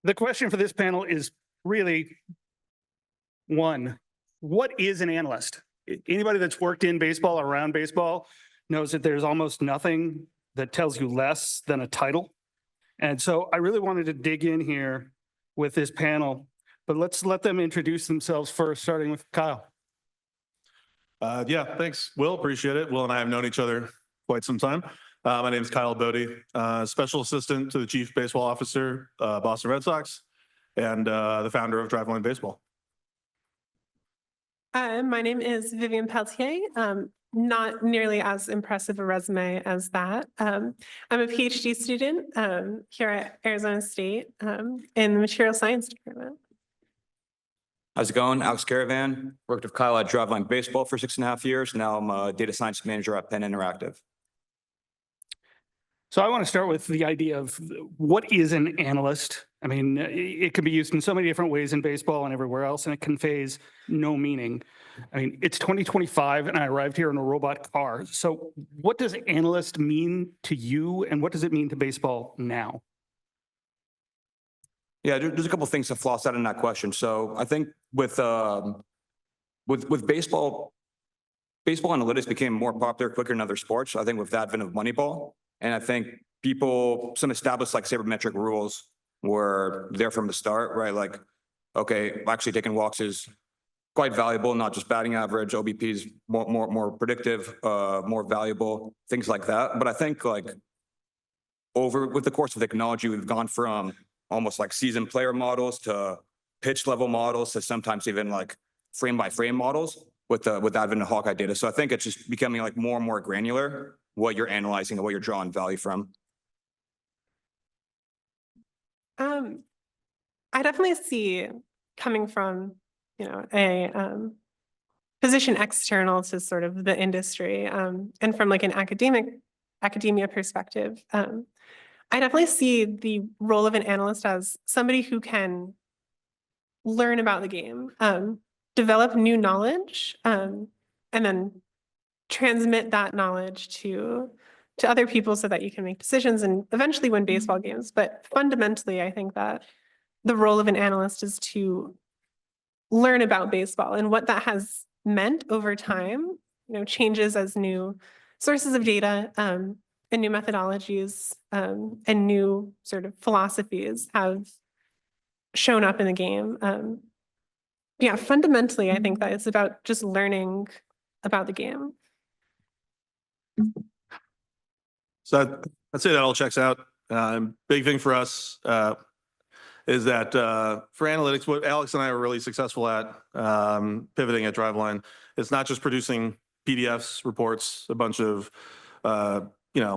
The question for this panel is really one, what is an analyst? Anybody that's worked in baseball or around baseball knows that there's almost nothing that tells you less than a title. And so I really wanted to dig in here with this panel, but let's let them introduce themselves first, starting with Kyle. Yeah, thanks, Will. Appreciate it. Will and I have known each other quite some time. My name is Kyle Boddy, special assistant to the chief baseball officer, Boston Red Sox, and the founder of Driveline Baseball. My name is Vivienne Pelletier. Not nearly as impressive a resume as that. I'm a PhD student here at Arizona State in the material science department. How's it going? Alex Caravan. Worked with Kyle at Driveline Baseball for 6.5 years. Now I'm a data science manager at Penn Interactive. So I want to start with the idea of what is an analyst? I mean, it can be used in so many different ways in baseball and everywhere else, and it conveys no meaning. I mean, it's 2025 and I arrived here in a robot car. So what does analyst mean to you and what does it mean to baseball now? Yeah, there's a couple of things to floss out in that question. So I think with baseball analytics became more popular quicker than other sports. I think with the advent of Moneyball, and I think some established like sabermetric rules were there from the start, right? Like, okay, actually taking walks is quite valuable, not just batting average. OBP is more predictive, more valuable, things like that. But I think like with the course of technology, we've gone from almost like seasoned player models to pitch level models to sometimes even like frame by frame models with the advent of Hawkeye data. So I think it's just becoming like more and more granular what you're analyzing and what you're drawing value from. I definitely see coming from, a position external to sort of the industry, and from like an academia perspective, I definitely see the role of an analyst as somebody who can learn about the game, develop new knowledge, and then transmit that knowledge to other people so that you can make decisions and eventually win baseball games. But fundamentally, I think that the role of an analyst is to learn about baseball, and what that has meant over time, changes as new sources of data and new methodologies and new sort of philosophies have shown up in the game. Yeah, fundamentally, I think that it's about just learning about the game. So I'd say that all checks out. Big thing for us is that for analytics, what Alex and I were really successful at pivoting at Driveline, it's not just producing PDFs, reports, a bunch of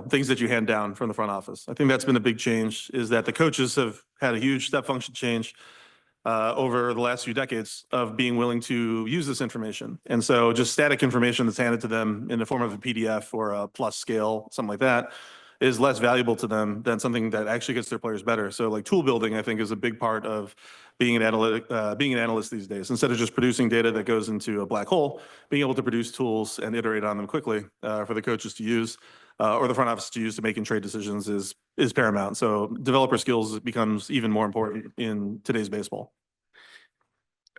things that you hand down from the front office. I think that's been a big change, is that the coaches have had a huge step function change over the last few decades of being willing to use this information. And so just static information that's handed to them in the form of a PDF or a plus scale, something like that, is less valuable to them than something that actually gets their players better. So like tool building, I think, is a big part of being an analyst these days. Instead of just producing data that goes into a black hole, being able to produce tools and iterate on them quickly for the coaches to use or the front office to use to making trade decisions is paramount. So developer skills becomes even more important in today's baseball.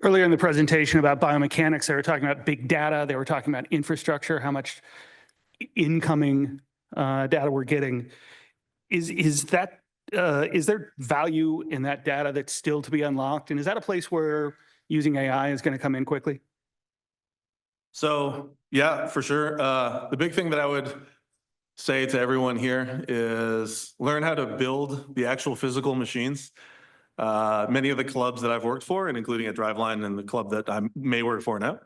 Earlier in the presentation about biomechanics, they were talking about big data. They were talking about infrastructure, how much incoming data we're getting. Is there value in that data that's still to be unlocked? And is that a place where using AI is going to come in quickly? So yeah, for sure. The big thing that I would say to everyone here is learn how to build the actual physical machines. Many of the clubs that I've worked for, and including at Driveline and the club that I may work for now,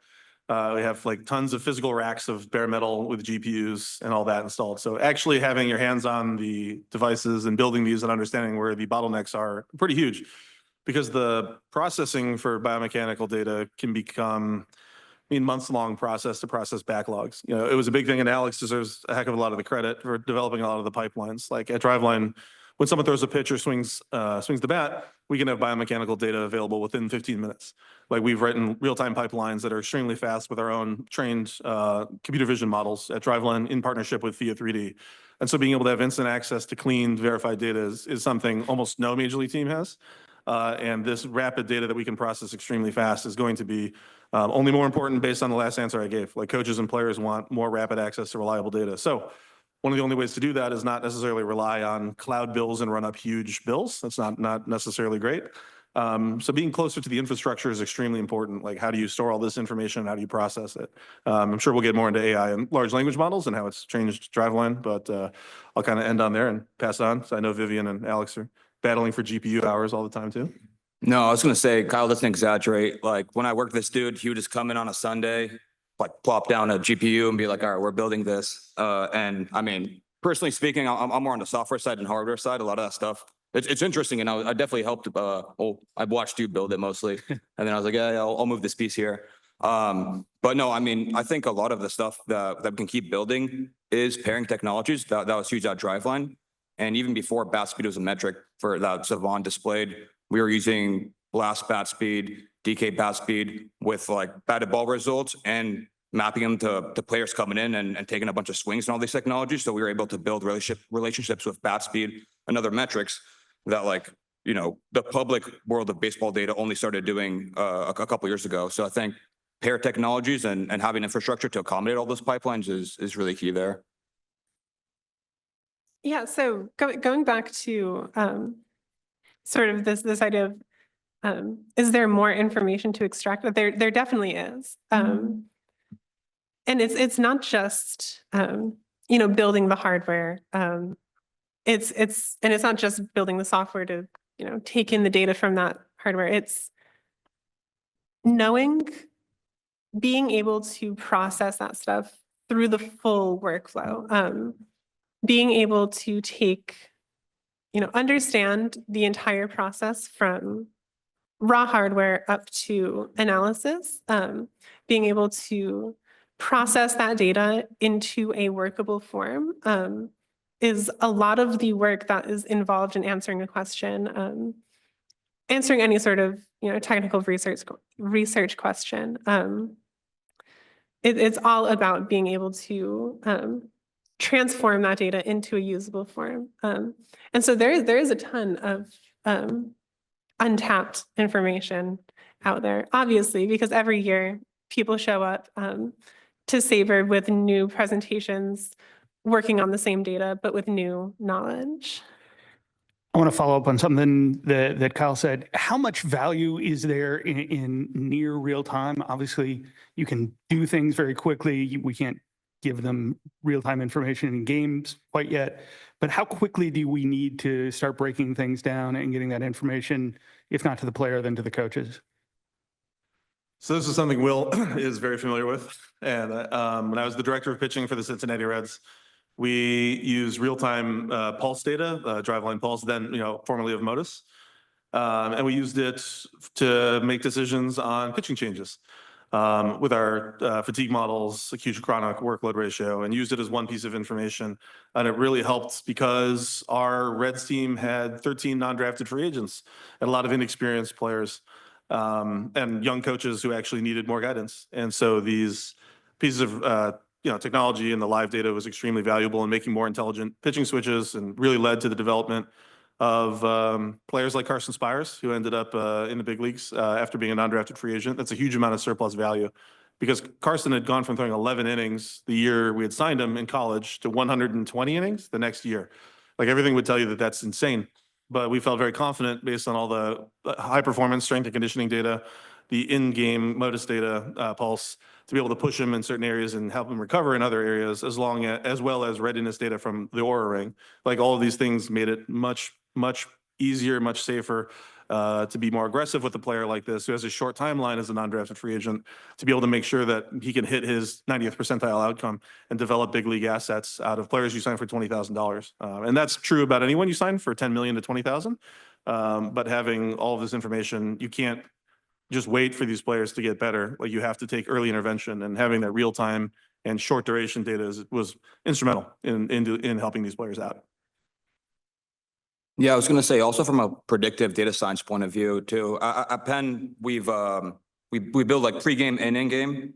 we have like tons of physical racks of bare metal with GPUs and all that installed. So actually having your hands on the devices and building these and understanding where the bottlenecks are pretty huge, because the processing for biomechanical data can become months-long process to process backlogs. It was a big thing, and Alex deserves a heck of a lot of the credit for developing a lot of the pipelines. Like at Driveline, when someone throws a pitch or swings the bat, we can have biomechanical data available within 15 minutes. Like we've written real-time pipelines that are extremely fast with our own trained computer vision models at Driveline in partnership with Thea 3D. And so being able to have instant access to clean, verified data is something almost no major league team has. And this rapid data that we can process extremely fast is going to be only more important based on the last answer I gave. Like coaches and players want more rapid access to reliable data. So one of the only ways to do that is not necessarily rely on cloud bills and run up huge bills. That's not necessarily great. So being closer to the infrastructure is extremely important. Like how do you store all this information? How do you process it? I'm sure we'll get more into AI and large language models and how it's changed Driveline, but I'll kind of end on there and pass it on. So I know Vivienne and Alex are battling for GPU hours all the time too. No, I was gonna say, Kyle doesn't exaggerate. Like when I worked with this dude, he would just come in on a Sunday, like plop down a GPU and be like, all right, we're building this. And I mean, personally speaking, I'm more on the software side than hardware side. A lot of that stuff. It's interesting, and I definitely helped. I watched you build it mostly, and then I was like, yeah, I'll move this piece here. But no, I mean, I think a lot of the stuff that we can keep building is pairing technologies. That was huge at Driveline, and even before bat speed was a metric for that Savant displayed, we were using blast bat speed, DK bat speed with like batted ball results and mapping them to players coming in and taking a bunch of swings and all these technologies. So we were able to build relationships with bat speed and other metrics that, like, you know, the public world of baseball data only started doing a couple years ago. So I think pair technologies and having infrastructure to accommodate all those pipelines is really key there. Yeah, so going back to sort of this idea of is there more information to extract? There definitely is. And it's not just you know, building the hardware. It's not just building the software to, you know, take in the data from that hardware. It's knowing, being able to process that stuff through the full workflow. Being able to take, you know, understand the entire process from raw hardware up to analysis, being able to process that data into a workable form is a lot of the work that is involved in answering a question, answering any sort of, you know, technical research question. It's all about being able to transform that data into a usable form. And so there is a ton of untapped information out there, obviously, because every year people show up to SABR with new presentations, working on the same data, but with new knowledge. I want to follow up on something that Kyle said. How much value is there in near real time? Obviously, you can do things very quickly. We can't give them real-time information in games quite yet, but how quickly do we need to start breaking things down and getting that information, if not to the player, then to the coaches? So this is something Will is very familiar with. And when I was the director of pitching for the Cincinnati Reds, we use real-time pulse data, Driveline Pulse, then, you know, formerly of Modus. And we used it to make decisions on pitching changes with our fatigue models, acute chronic workload ratio, and used it as one piece of information. And it really helped because our Reds team had 13 non-drafted free agents and a lot of inexperienced players and young coaches who actually needed more guidance. And so these pieces of you know, technology and the live data was extremely valuable in making more intelligent pitching switches, and really led to the development of players like Carson Spires, who ended up in the big leagues after being a non-drafted free agent. That's a huge amount of surplus value, because Carson had gone from throwing 11 innings the year we had signed him in college to 120 innings the next year. Like, everything would tell you that that's insane. But we felt very confident based on all the high performance strength and conditioning data, the in-game Modus data pulse, to be able to push him in certain areas and help him recover in other areas, as well as readiness data from the Aura Ring. Like, all of these things made it much easier, much safer to be more aggressive with a player like this, who has a short timeline as a non-drafted free agent, to be able to make sure that he can hit his 90th percentile outcome and develop big league assets out of players you sign for $20,000. And that's true about anyone you sign for 10 million to 20,000. But having all of this information, you can't just wait for these players to get better. Like, you have to take early intervention, and having that real time and short duration data was instrumental in helping these players out. Yeah, I was going to say, also from a predictive data science point of view too, at Penn, we build like pre-game and in-game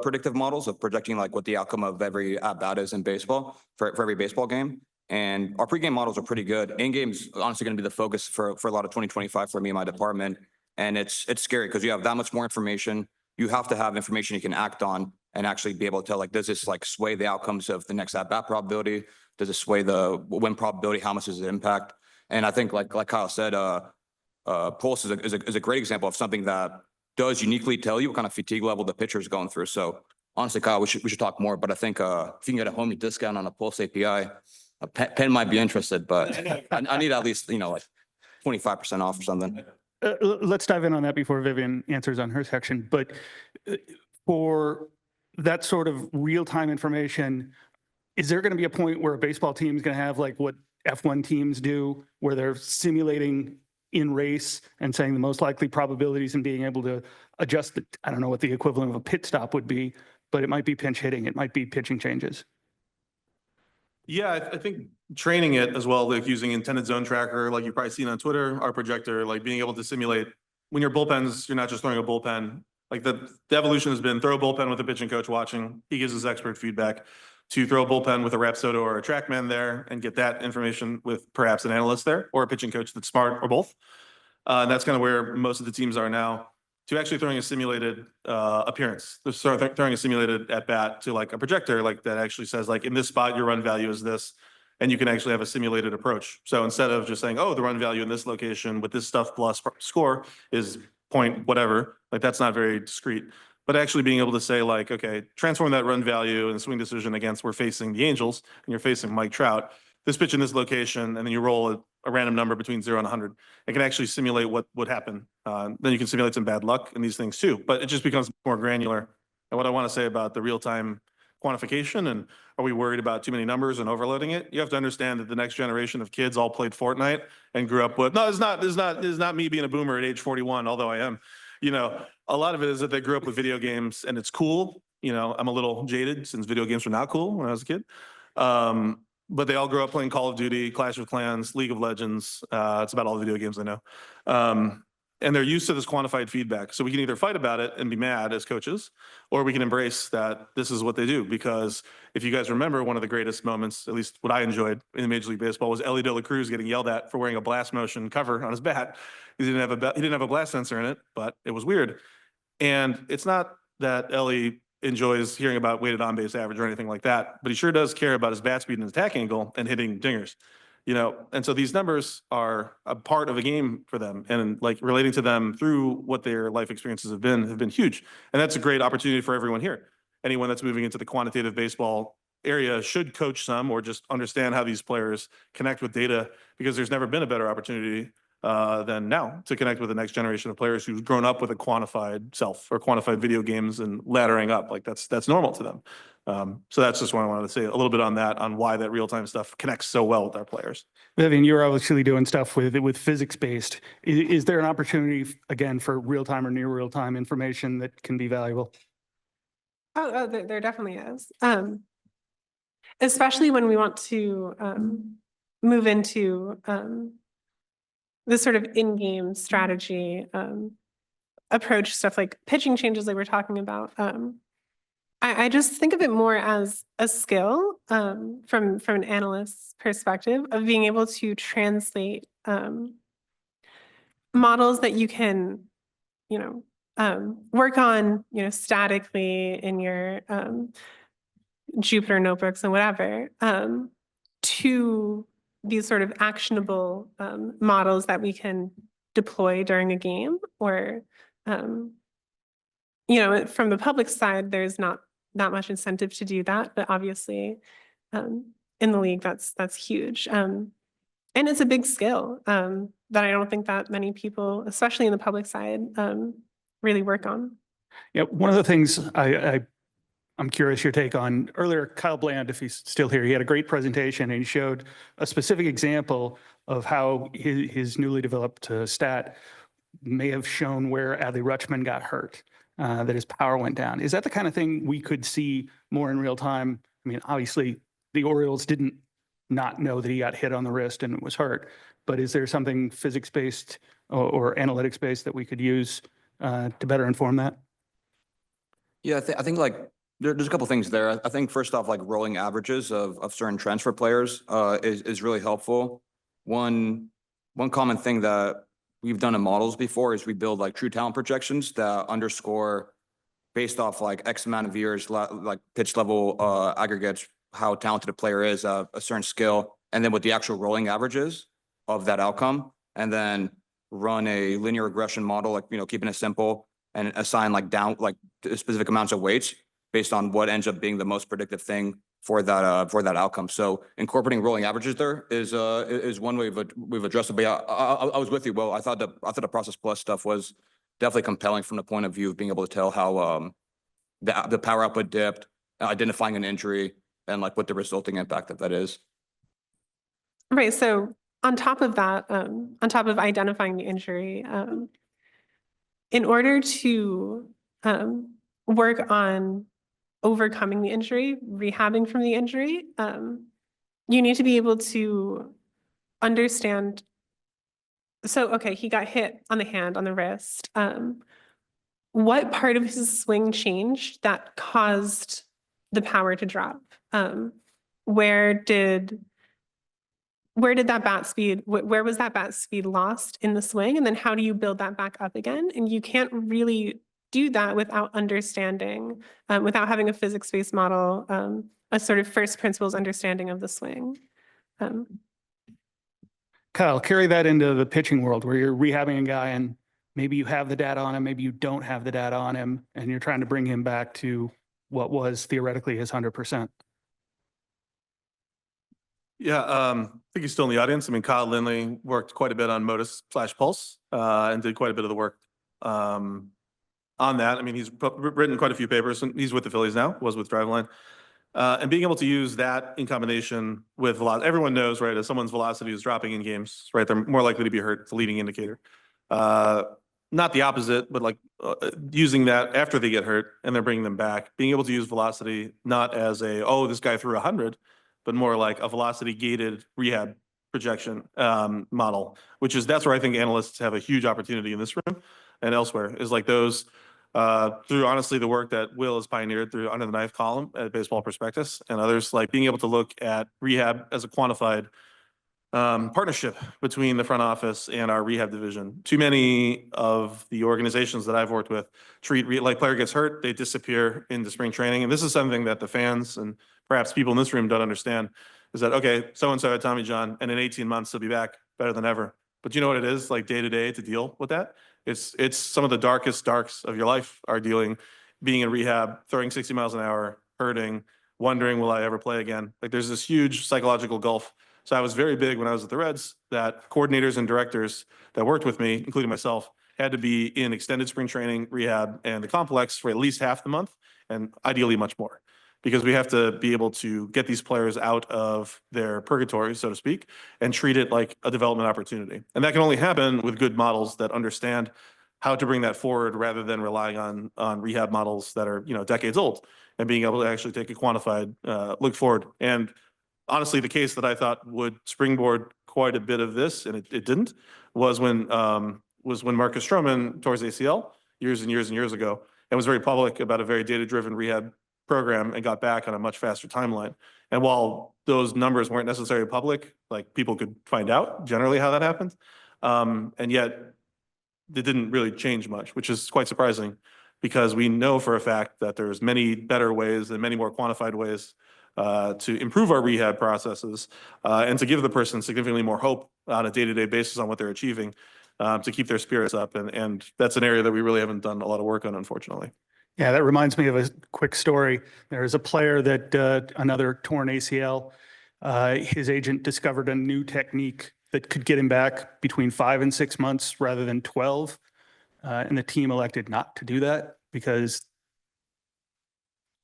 predictive models of projecting like what the outcome of every at bat is in baseball for every baseball game. And our pregame models are pretty good. In-game's honestly going to be the focus for a lot of 2025 for me and my department. And it's scary because you have that much more information. You have to have information you can act on and actually be able to tell, like, does this like sway the outcomes of the next at-bat probability? Does it sway the win probability? How much does it impact? And I think like Kyle said, Pulse is a great example of something that does uniquely tell you what kind of fatigue level the pitcher is going through. So honestly, Kyle, we should talk more, but I think if you can get a homie discount on a Pulse API, Penn might be interested, but I need at least, like 25% off or something. Let's dive in on that before Vivienne answers on her section. But for that sort of real-time information, is there going to be a point where a baseball team is going to have like what F1 teams do, where they're simulating in race and saying the most likely probabilities and being able to adjust the, I don't know what the equivalent of a pit stop would be, but it might be pinch hitting, it might be pitching changes. Yeah, I think training it as well, like using intended zone tracker, like you've probably seen on Twitter, our projector, like being able to simulate when your bullpens, you're not just throwing a bullpen. Like the evolution has been throw a bullpen with a pitching coach watching. He gives his expert feedback to throw a bullpen with a Rapsodo or a TrackMan there and get that information with perhaps an analyst there or a pitching coach that's smart or both. And that's kind of where most of the teams are now. To actually throwing a simulated appearance, throwing a simulated at bat to like a projector, like that actually says like in this spot, your run value is this, and you can actually have a simulated approach. So instead of just saying, oh, the run value in this location with this stuff plus score is point whatever, like that's not very discrete, but actually being able to say like, okay, transform that run value and swing decision against we're facing the Angels and you're facing Mike Trout, this pitch in this location, and then you roll a random number between 0 and 100. It can actually simulate what would happen. Then you can simulate some bad luck in these things too, but it just becomes more granular. And what I want to say about the real-time quantification and are we worried about too many numbers and overloading it? You have to understand that the next generation of kids all played Fortnite and grew up with, no, it's not me being a boomer at age 41, although I am. A lot of it is that they grew up with video games and it's cool. I'm a little jaded since video games were not cool when I was a kid. But they all grew up playing Call of Duty, Clash of Clans, League of Legends. It's about all the video games I know. And they're used to this quantified feedback. So we can either fight about it and be mad as coaches, or we can embrace that this is what they do. Because if you guys remember, one of the greatest moments, at least what I enjoyed in Major League Baseball, was Ellie De La Cruz getting yelled at for wearing a blast motion cover on his bat. He didn't have a blast sensor in it, but it was weird. And it's not that Ellie enjoys hearing about weighted on base average or anything like that, but he sure does care about his bat speed and his attack angle and hitting dingers, and so these numbers are a part of a game for them and like relating to them through what their life experiences have been huge. And that's a great opportunity for everyone here. Anyone that's moving into the quantitative baseball area should coach some or just understand how these players connect with data, because there's never been a better opportunity than now to connect with the next generation of players who've grown up with a quantified self or quantified video games and laddering up. Like that's normal to them. So that's just what I wanted to say a little bit on that, on why that real-time stuff connects so well with our players. Vivienne, you're obviously doing stuff with physics-based. Is there an opportunity again for real-time or near real-time information that can be valuable? Oh, there definitely is. Especially when we want to move into this sort of in-game strategy approach, stuff like pitching changes like we're talking about. I just think of it more as a skill from an analyst's perspective of being able to translate models that you can, work on, statically in your Jupyter notebooks and whatever, to these sort of actionable models that we can deploy during a game. Or, from the public side, there's not that much incentive to do that, but obviously in the league, that's huge. And it's a big skill that I don't think that many people, especially in the public side, really work on. Yeah, one of the things I'm curious your take on earlier, Kyle Bland, if he's still here, he had a great presentation and he showed a specific example of how his newly developed stat may have shown where Adley Rutschman got hurt, that his power went down. Is that the kind of thing we could see more in real time? I mean, obviously the Orioles didn't not know that he got hit on the wrist and was hurt, but is there something physics-based or analytics-based that we could use to better inform that? Yeah, I think like There's a couple things there. I think first off, like rolling averages of certain trends for players is really helpful. One common thing that we've done in models before is we build like true talent projections that underscore based off like X amount of years, like pitch level aggregates, how talented a player is, a certain skill, and then what the actual rolling averages of that outcome, and then run a linear regression model, like, keeping it simple and assign like specific amounts of weights based on what ends up being the most predictive thing for that outcome. So incorporating rolling averages there is one way we've addressed it. But yeah, I was with you. Well, I thought the Process Plus stuff was definitely compelling from the point of view of being able to tell how the power output dipped, identifying an injury, and like what the resulting impact of that is. Right. So on top of that, on top of identifying the injury, in order to work on overcoming the injury, rehabbing from the injury, you need to be able to understand. So, okay, he got hit on the hand, on the wrist. What part of his swing changed that caused the power to drop? Where did that bat speed, where was that bat speed lost in the swing? And then how do you build that back up again? And you can't really do that without understanding, without having a physics-based model, a sort of first principles understanding of the swing. Kyle, carry that into the pitching world where you're rehabbing a guy and maybe you have the data on him, maybe you don't have the data on him, and you're trying to bring him back to what was theoretically his 100%. Yeah, I think he's still in the audience. I mean, Kyle Lindley worked quite a bit on Modus/Pulse and did quite a bit of the work on that. I mean, he's written quite a few papers, and he's with the Phillies now, was with Driveline. And being able to use that in combination with velocity, everyone knows, right, as someone's velocity is dropping in games, right, they're more likely to be hurt. It's a leading indicator. Not the opposite, but like using that after they get hurt and they're bringing them back, being able to use velocity not as a, oh, this guy threw 100, but more like a velocity gated rehab projection model, that's where I think analysts have a huge opportunity in this room and elsewhere, is like those through honestly the work that Will has pioneered through Under the Knife column at Baseball Prospectus and others, like being able to look at rehab as a quantified partnership between the front office and our rehab division. Too many of the organizations that I've worked with treat like player gets hurt, they disappear into spring training. And this is something that the fans and perhaps people in this room don't understand, is that, okay, so-and-so had Tommy John and in 18 months they'll be back better than ever. But you know what it is like day to day to deal with that? It's some of the darkest darks of your life are being in rehab, throwing 60 miles an hour, hurting, wondering, will I ever play again? Like there's this huge psychological gulf. So I was very big when I was at the Reds that coordinators and directors that worked with me, including myself, had to be in extended spring training, rehab, and the complex for at least half the month, and ideally much more, because we have to be able to get these players out of their purgatory, so to speak, and treat it like a development opportunity. And that can only happen with good models that understand how to bring that forward rather than relying on rehab models that are, decades old, and being able to actually take a quantified look forward. And honestly, the case that I thought would springboard quite a bit of this, and it didn't, was when Marcus Stroman tore his ACL years and years and years ago, and was very public about a very data-driven rehab program and got back on a much faster timeline. And while those numbers weren't necessarily public, like people could find out generally how that happened, and yet it didn't really change much, which is quite surprising, because we know for a fact that there's many better ways and many more quantified ways to improve our rehab processes and to give the person significantly more hope on a day-to-day basis on what they're achieving to keep their spirits up. And that's an area that we really haven't done a lot of work on, unfortunately. Yeah, that reminds me of a quick story. There is a player that another torn ACL, his agent discovered a new technique that could get him back between 5 and 6 months rather than 12. And the team elected not to do that because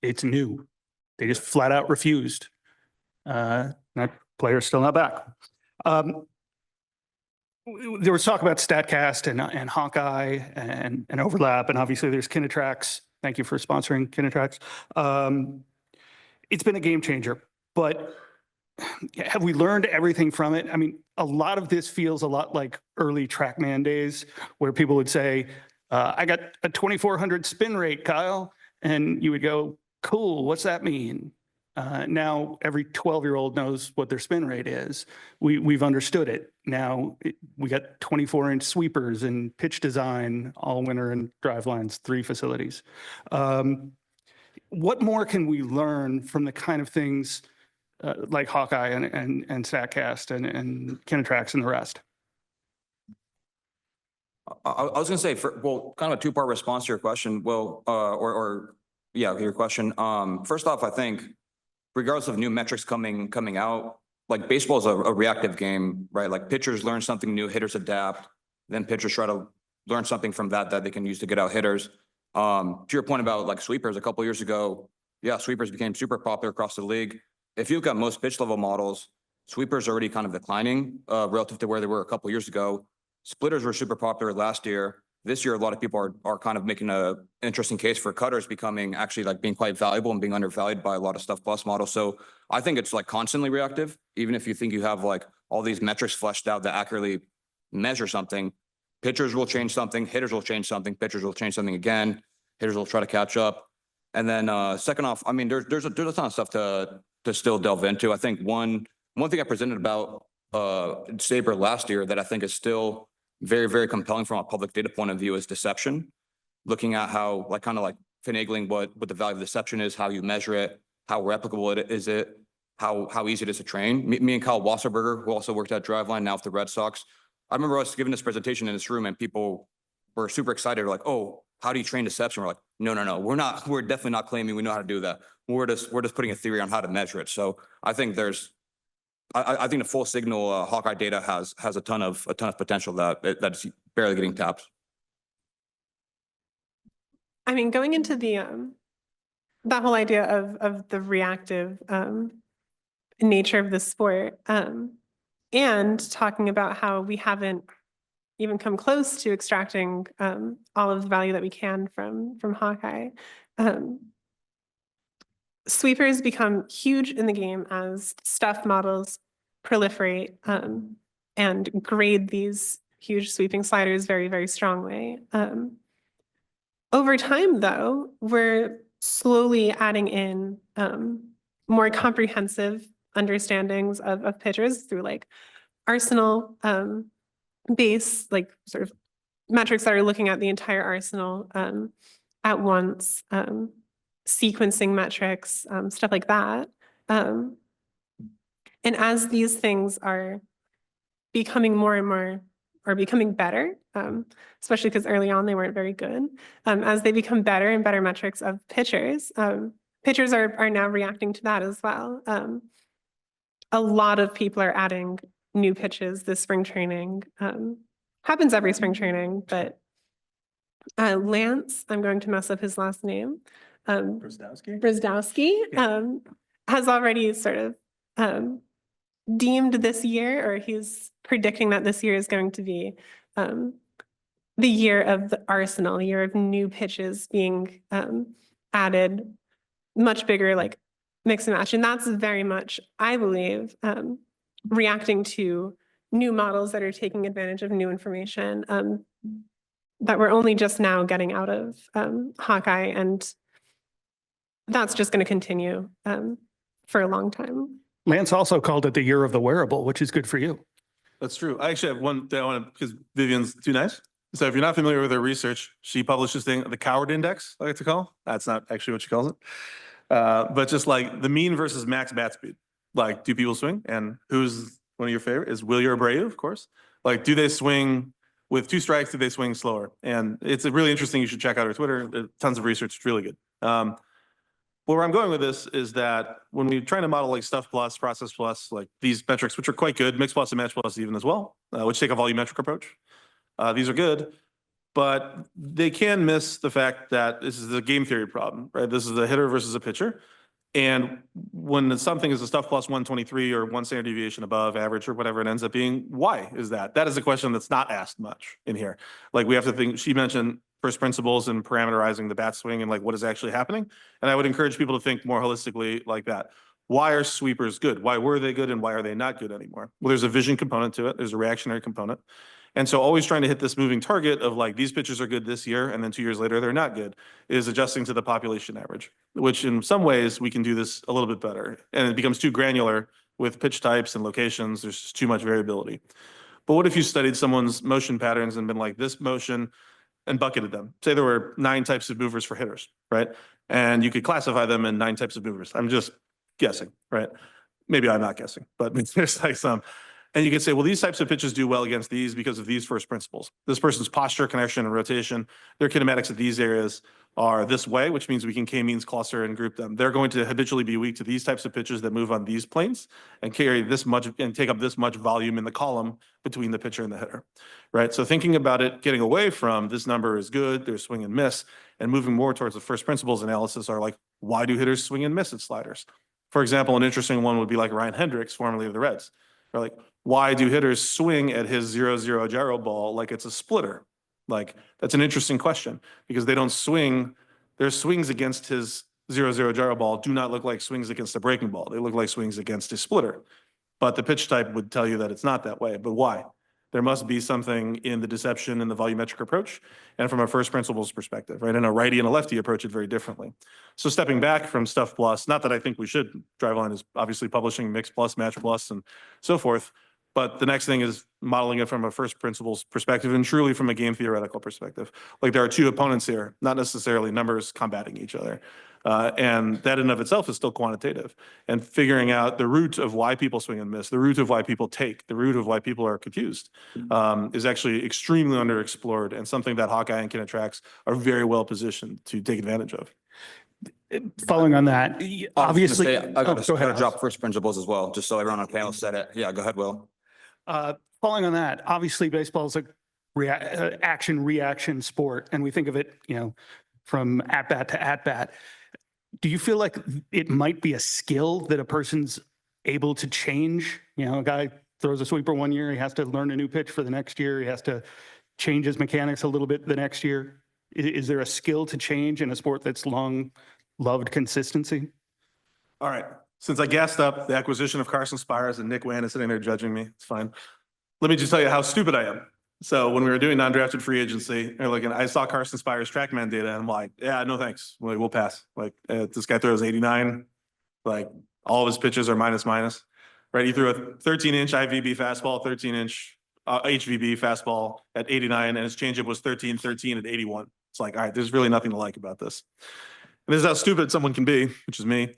it's new. They just flat out refused. That player's still not back. There was talk about StatCast and Hawkeye and overlap, and obviously there's Kinetrax. Thank you for sponsoring Kinetrax. It's been a game changer, but have we learned everything from it? I mean, a lot of this feels a lot like early TrackMan days where people would say, I got a 2,400 spin rate, Kyle. And you would go, Cool, what's that mean? Now every 12-year-old knows what their spin rate is. We've understood it. Now we got 24-inch sweepers and pitch design all winter and Drivelines, 3 facilities. What more can we learn from the kind of things like Hawkeye and StatCast and Kinetrax and the rest? I was gonna say, well, kind of a 2-part response to your question. Well, yeah, your question. First off, I think regardless of new metrics coming out, like baseball is a reactive game, right? Like pitchers learn something new, hitters adapt, then pitchers try to learn something from that they can use to get out hitters. To your point about like sweepers, a couple of years ago, yeah, sweepers became super popular across the league. If you look at most pitch level models, sweepers are already kind of declining relative to where they were a couple of years ago. Splitters were super popular last year. This year, a lot of people are kind of making an interesting case for cutters becoming actually like being quite valuable and being undervalued by a lot of Stuff Plus models. So I think it's like constantly reactive. Even if you think you have like all these metrics fleshed out that accurately measure something, pitchers will change something, hitters will change something, pitchers will change something again, hitters will try to catch up. And then second off, I mean, there's a ton of stuff to still delve into. I think one thing I presented about SABR last year that I think is still very, very compelling from a public data point of view is deception. Looking at how like kind of like finagling what the value of deception is, how you measure it, how replicable it is, how easy it is to train. Me and Kyle Wasserberger, who also worked at Driveline, now with the Red Sox. I remember us giving this presentation in this room and people were super excited. Like, oh, how do you train deception? We're like, no, we're definitely not claiming we know how to do that. We're just putting a theory on how to measure it. So I think I think the full signal Hawkeye data has a ton of potential that's barely getting tapped. I mean, going into the that whole idea of the reactive nature of the sport, and talking about how we haven't even come close to extracting all of the value that we can from Hawkeye. Sweepers become huge in the game as stuff models proliferate and grade these huge sweeping sliders very, very strongly. Over time, though, we're slowly adding in more comprehensive understandings of pitchers through like arsenal base, like sort of metrics that are looking at the entire arsenal at once, sequencing metrics, stuff like that. And as these things are becoming more and more, or becoming better, especially because early on they weren't very good, as they become better and better metrics of pitchers, pitchers are now reacting to that as well. A lot of people are adding new pitches this spring training. Happens every spring training, but Lance, I'm going to mess up his last name, Brzdowski, has already sort of deemed this year, or he's predicting that this year is going to be the year of the arsenal, year of new pitches being added, much bigger, like mix and match. And that's very much, I believe, reacting to new models that are taking advantage of new information that we're only just now getting out of Hawkeye. And that's just going to continue for a long time. Lance also called it the year of the wearable, which is good for you. That's true. I actually have one that I want to, because Vivienne's too nice. So if you're not familiar with her research, she published this thing, the Coward Index, I like to call. That's not actually what she calls it. But just like the mean versus max bat speed. Like, do people swing? And who's one of your favorite? Is Wilyer Abreu, of course. Like, do they swing with 2 strikes? Do they swing slower? And it's really interesting. You should check out her Twitter. There's tons of research. It's really good. Where I'm going with this is that when we're trying to model like Stuff Plus, Process Plus, like these metrics, which are quite good, Mix Plus and Match Plus even as well, which take a volumetric approach. These are good, but they can miss the fact that this is a game theory problem, right? This is a hitter versus a pitcher. And when something is a Stuff Plus 123 or 1 standard deviation above average or whatever it ends up being, why is that? That is a question that's not asked much in here. Like we have to think, she mentioned first principles and parameterizing the bat swing and like what is actually happening. And I would encourage people to think more holistically like that. Why are sweepers good? Why were they good and why are they not good anymore? Well, there's a vision component to it. There's a reactionary component. And so always trying to hit this moving target of like, these pitchers are good this year, and then 2 years later, they're not good, is adjusting to the population average, which in some ways we can do this a little bit better. And it becomes too granular with pitch types and locations. There's just too much variability. But what if you studied someone's motion patterns and been like, this motion, and bucketed them? Say there were 9 types of movers for hitters, right? And you could classify them in 9 types of movers. I'm just guessing, right? Maybe I'm not guessing, but there's like some. And you could say, well, these types of pitches do well against these because of these first principles. This person's posture, connection, and rotation, their kinematics at these areas are this way, which means we can k-means cluster and group them. They're going to habitually be weak to these types of pitches that move on these planes and carry this much and take up this much volume in the column between the pitcher and the hitter, right? So thinking about it, getting away from this number is good, there's swing and miss, and moving more towards the first principles analysis are like, why do hitters swing and miss at sliders? For example, an interesting one would be like Ryan Hendricks, formerly of the Reds. They're like, why do hitters swing at his 0-0 gyro ball like it's a splitter? Like, that's an interesting question because they don't swing. Their swings against his 0-0 gyro ball do not look like swings against a breaking ball. They look like swings against a splitter. But the pitch type would tell you that it's not that way. But why? There must be something in the deception and the volumetric approach and from a first principles perspective, right? And a righty and a lefty approach it very differently. So stepping back from Stuff Plus, not that I think we should, Driveline is obviously publishing Mix Plus, Match Plus, and so forth. But the next thing is modeling it from a first principles perspective and truly from a game theoretical perspective. Like there are 2 opponents here, not necessarily numbers combating each other. And that in of itself is still quantitative. And figuring out the root of why people swing and miss, the root of why people take, the root of why people are confused is actually extremely underexplored and something that Hawkeye and Kinetrax are very well positioned to take advantage of. Following on that, obviously. I go gotta ahead. drop first principles as well, just so everyone on the panel said it. Yeah, go ahead, Will. Following on that, obviously baseball is a action reaction sport, and we think of it, from at bat to at bat. Do you feel like it might be a skill that a person's able to change? A guy throws a sweeper one year, he has to learn a new pitch for the next year. He has to change his mechanics a little bit the next year. Is there a skill to change in a sport that's long loved consistency? All right. Since I gassed up the acquisition of Carson Spires and Nick Wan is sitting there judging me, it's fine. Let me just tell you how stupid I am. So when we were doing non-drafted free agency, I saw Carson Spires TrackMan data and I'm like, yeah, no thanks. We'll pass. This guy throws 89. Like all of his pitches are minus, right? He threw a 13-inch IVB fastball, 13-inch HVB fastball at 89, and his changeup was 13 at 81. It's like, all right, there's really nothing to like about this. And this is how stupid someone can be, which is me.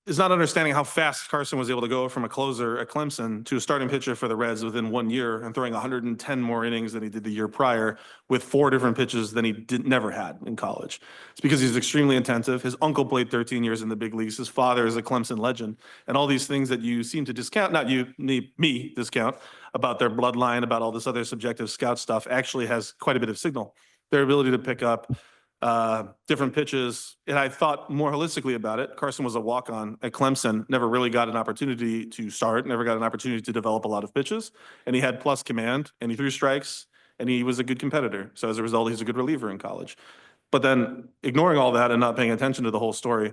Is not understanding how fast Carson was able to go from a closer at Clemson to a starting pitcher for the Reds within 1 year and throwing 110 more innings than he did the year prior with 4 different pitches than he never had in college. It's because he's extremely attentive. His uncle played 13 years in the big leagues. His father is a Clemson legend. And all these things that you seem to discount, not you, me discount, about their bloodline, about all this other subjective scout stuff actually has quite a bit of signal. Their ability to pick up different pitches. And I thought more holistically about it. Carson was a walk-on at Clemson, never really got an opportunity to start, never got an opportunity to develop a lot of pitches. And he had plus command and he threw strikes and he was a good competitor. So as a result, he's a good reliever in college. But then ignoring all that and not paying attention to the whole story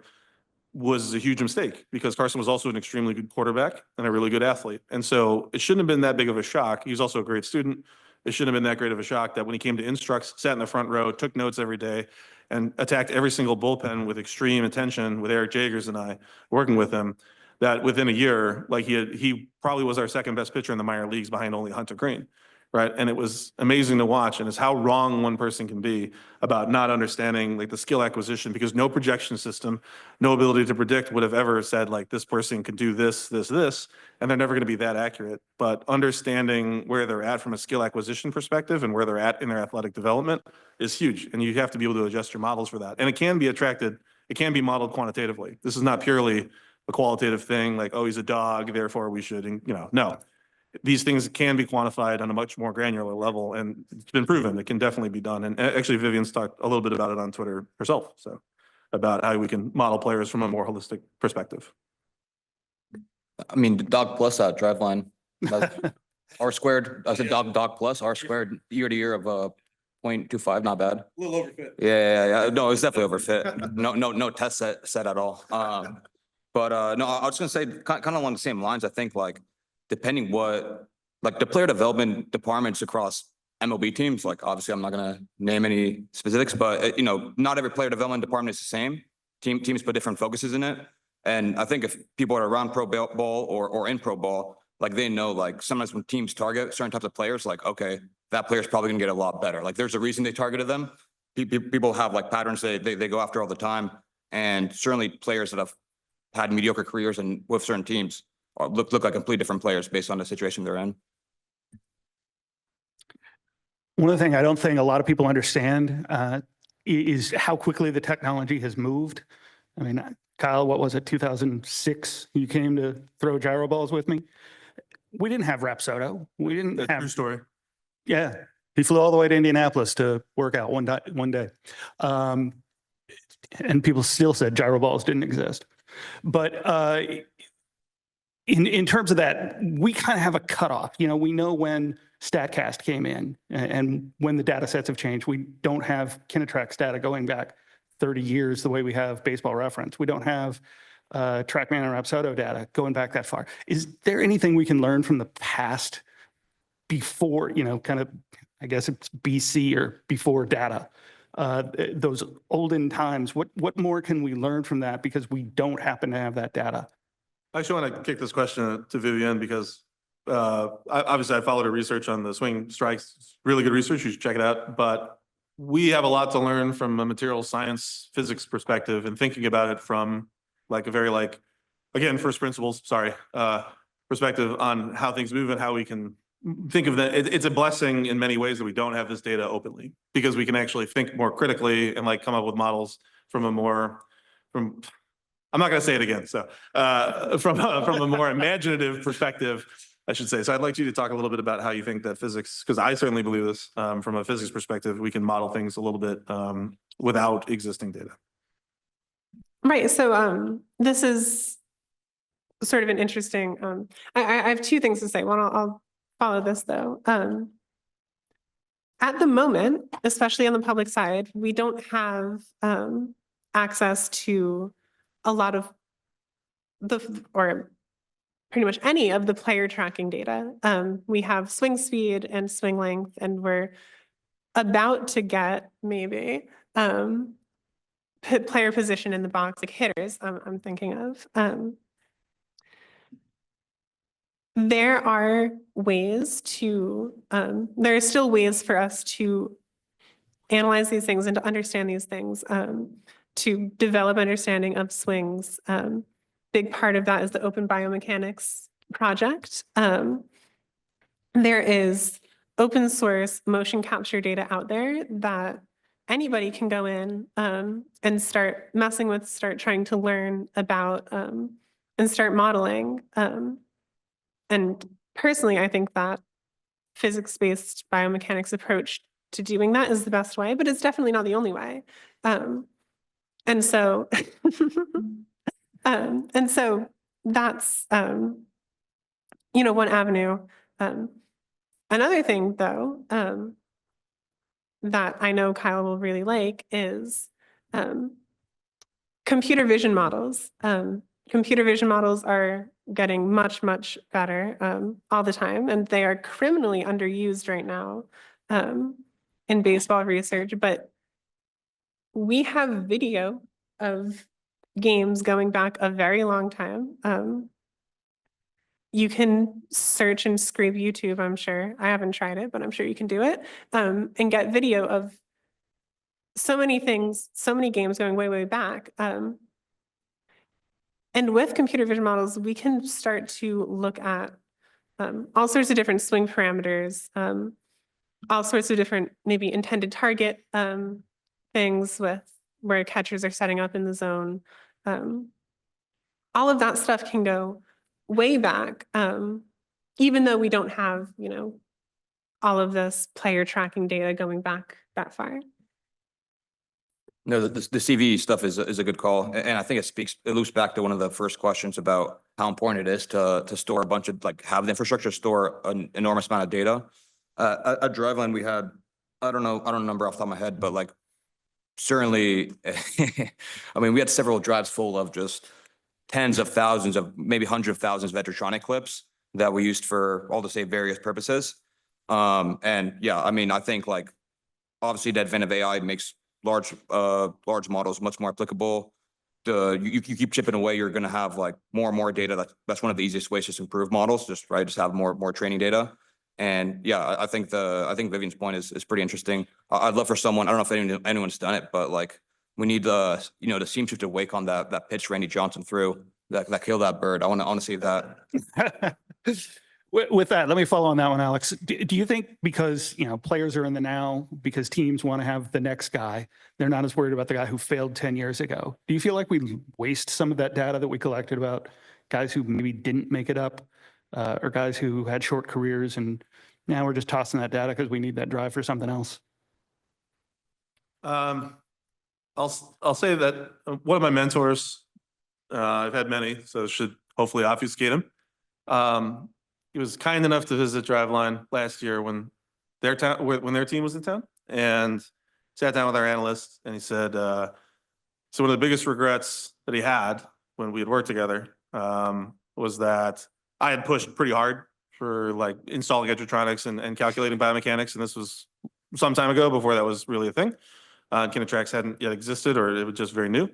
was a huge mistake because Carson was also an extremely good quarterback and a really good athlete. And so it shouldn't have been that big of a shock. He was also a great student. It shouldn't have been that great of a shock that when he came to Instructs, sat in the front row, took notes every day, and attacked every single bullpen with extreme attention with Eric Jagers and I working with him, that within a year, he probably was our second best pitcher in the minor leagues behind only Hunter Green, right? And it was amazing to watch, and it's how wrong one person can be about not understanding the skill acquisition, because no projection system, no ability to predict would have ever said this person could do this, and they're never going to be that accurate. But understanding where they're at from a skill acquisition perspective and where they're at in their athletic development is huge. And you have to be able to adjust your models for that. And it can be modeled quantitatively. This is not purely a qualitative thing oh, he's a dog, therefore we should, no. These things can be quantified on a much more granular level, and it's been proven it can definitely be done. And actually, Vivienne's talked a little bit about it on Twitter herself, so about how we can model players from a more holistic perspective. I mean, dog plus Driveline, R squared. I said dog plus R squared year to year of 0.25, not bad. A little overfit. Yeah. No, it's definitely overfit. No test set at all. But no, I was gonna say kind of along the same lines. I think depending what like the player development departments across MLB teams, like obviously I'm not gonna name any specifics, but you know, not every player development department is the same. Teams put different focuses in it. And I think if people are around pro ball or in pro ball, like they know, like sometimes when teams target certain types of players, like, okay, that player's probably gonna get a lot better. Like there's a reason they targeted them. People have like patterns they go after all the time. And certainly players that have had mediocre careers and with certain teams look like completely different players based on the situation they're in. One of the things I don't think a lot of people understand is how quickly the technology has moved. I mean, Kyle, what was it, 2006? You came to throw gyro balls with me. We didn't have Rapsodo. We didn't True have. story. Yeah, he flew all the way to Indianapolis to work out one day. And people still said gyro balls didn't exist. But in terms of that, we kind of have a cutoff. You know, we know when StatCast came in and when the data sets have changed. We don't have Kinetrax data going back 30 years the way we have Baseball Reference. We don't have TrackMan and Rapsodo data going back that far. Is there anything we can learn from the past before, you know, kind of, I guess it's BC or before data? Those olden times, what more can we learn from that because we don't happen to have that data? I actually want to kick this question to Vivienne because obviously I followed her research on the swing strikes. It's really good research. You should check it out. But we have a lot to learn from a material science physics perspective and thinking about it from like a very again, first principles, perspective on how things move and how we can think of that. It's a blessing in many ways that we don't have this data openly because we can actually think more critically and like come up with models from a more, I'm not going to say it again. So from a more imaginative perspective, I should say. So I'd like you to talk a little bit about how you think that physics, because I certainly believe this from a physics perspective, we can model things a little bit without existing data. Right. So this is sort of an interesting, I have two things to say. One, I'll follow this though. At the moment, especially on the public side, we don't have access to a lot of or pretty much any of the player tracking data. We have swing speed and swing length, and we're about to get maybe player position in the box, like hitters, I'm thinking of. There are ways to, there are still ways for us to analyze these things and to understand these things, to develop understanding of swings. Big part of that is the Open Biomechanics project. There is open source motion capture data out there that anybody can go in and start messing with, start trying to learn about, and start modeling. And personally, I think that physics-based biomechanics approach to doing that is the best way, but it's definitely not the only way. And so, that's, you know, one avenue. Another thing though, that I know Kyle will really like is computer vision models. Computer vision models are getting much, much better all the time, and they are criminally underused right now in baseball research. But we have video of games going back a very long time. You can search and scrape YouTube, I'm sure. I haven't tried it, but I'm sure you can do it, and get video of so many things, so many games going way, way back. And with computer vision models, we can start to look at all sorts of different swing parameters, all sorts of different maybe intended target things with where catchers are setting up in the zone. All of that stuff can go way back, even though we don't have, you know, all of this player tracking data going back that far. No, the CV stuff is a good call. And I think it loops back to one of the first questions about how important it is to store a bunch of, like, have the infrastructure store an enormous amount of data. At Driveline, we had, I don't know the number off the top of my head, but like certainly, I mean, we had several drives full of just tens of thousands of, maybe hundreds of thousands of Vetrotronic clips. that we used for all to say various purposes. And yeah, I mean, I think like obviously the advent of AI makes large models much more applicable. You keep chipping away, you're going to have like more and more data. That's one of the easiest ways to improve models, just have more training data. And yeah, I think Vivienne's point is pretty interesting. I'd love for someone, I don't know if anyone's done it, but like we need the seam shift to wake on that pitch Randy Johnson threw that killed that bird. I want to see that. With that, let me follow on that one, Alex. Do you think because, players are in the now, because teams want to have the next guy, they're not as worried about the guy who failed 10 years ago? Do you feel like we waste some of that data that we collected about guys who maybe didn't make it up, or guys who had short careers, and now we're just tossing that data because we need that drive for something else? I'll say that one of my mentors, I've had many, so should hopefully obfuscate him. He was kind enough to visit Driveline last year when their team was in town, and sat down with our analysts, and he said, so one of the biggest regrets that he had when we had worked together was that I had pushed pretty hard for like installing electronics and calculating biomechanics, and this was some time ago before that was really a thing. Kinetracks hadn't yet existed, or it was just very new.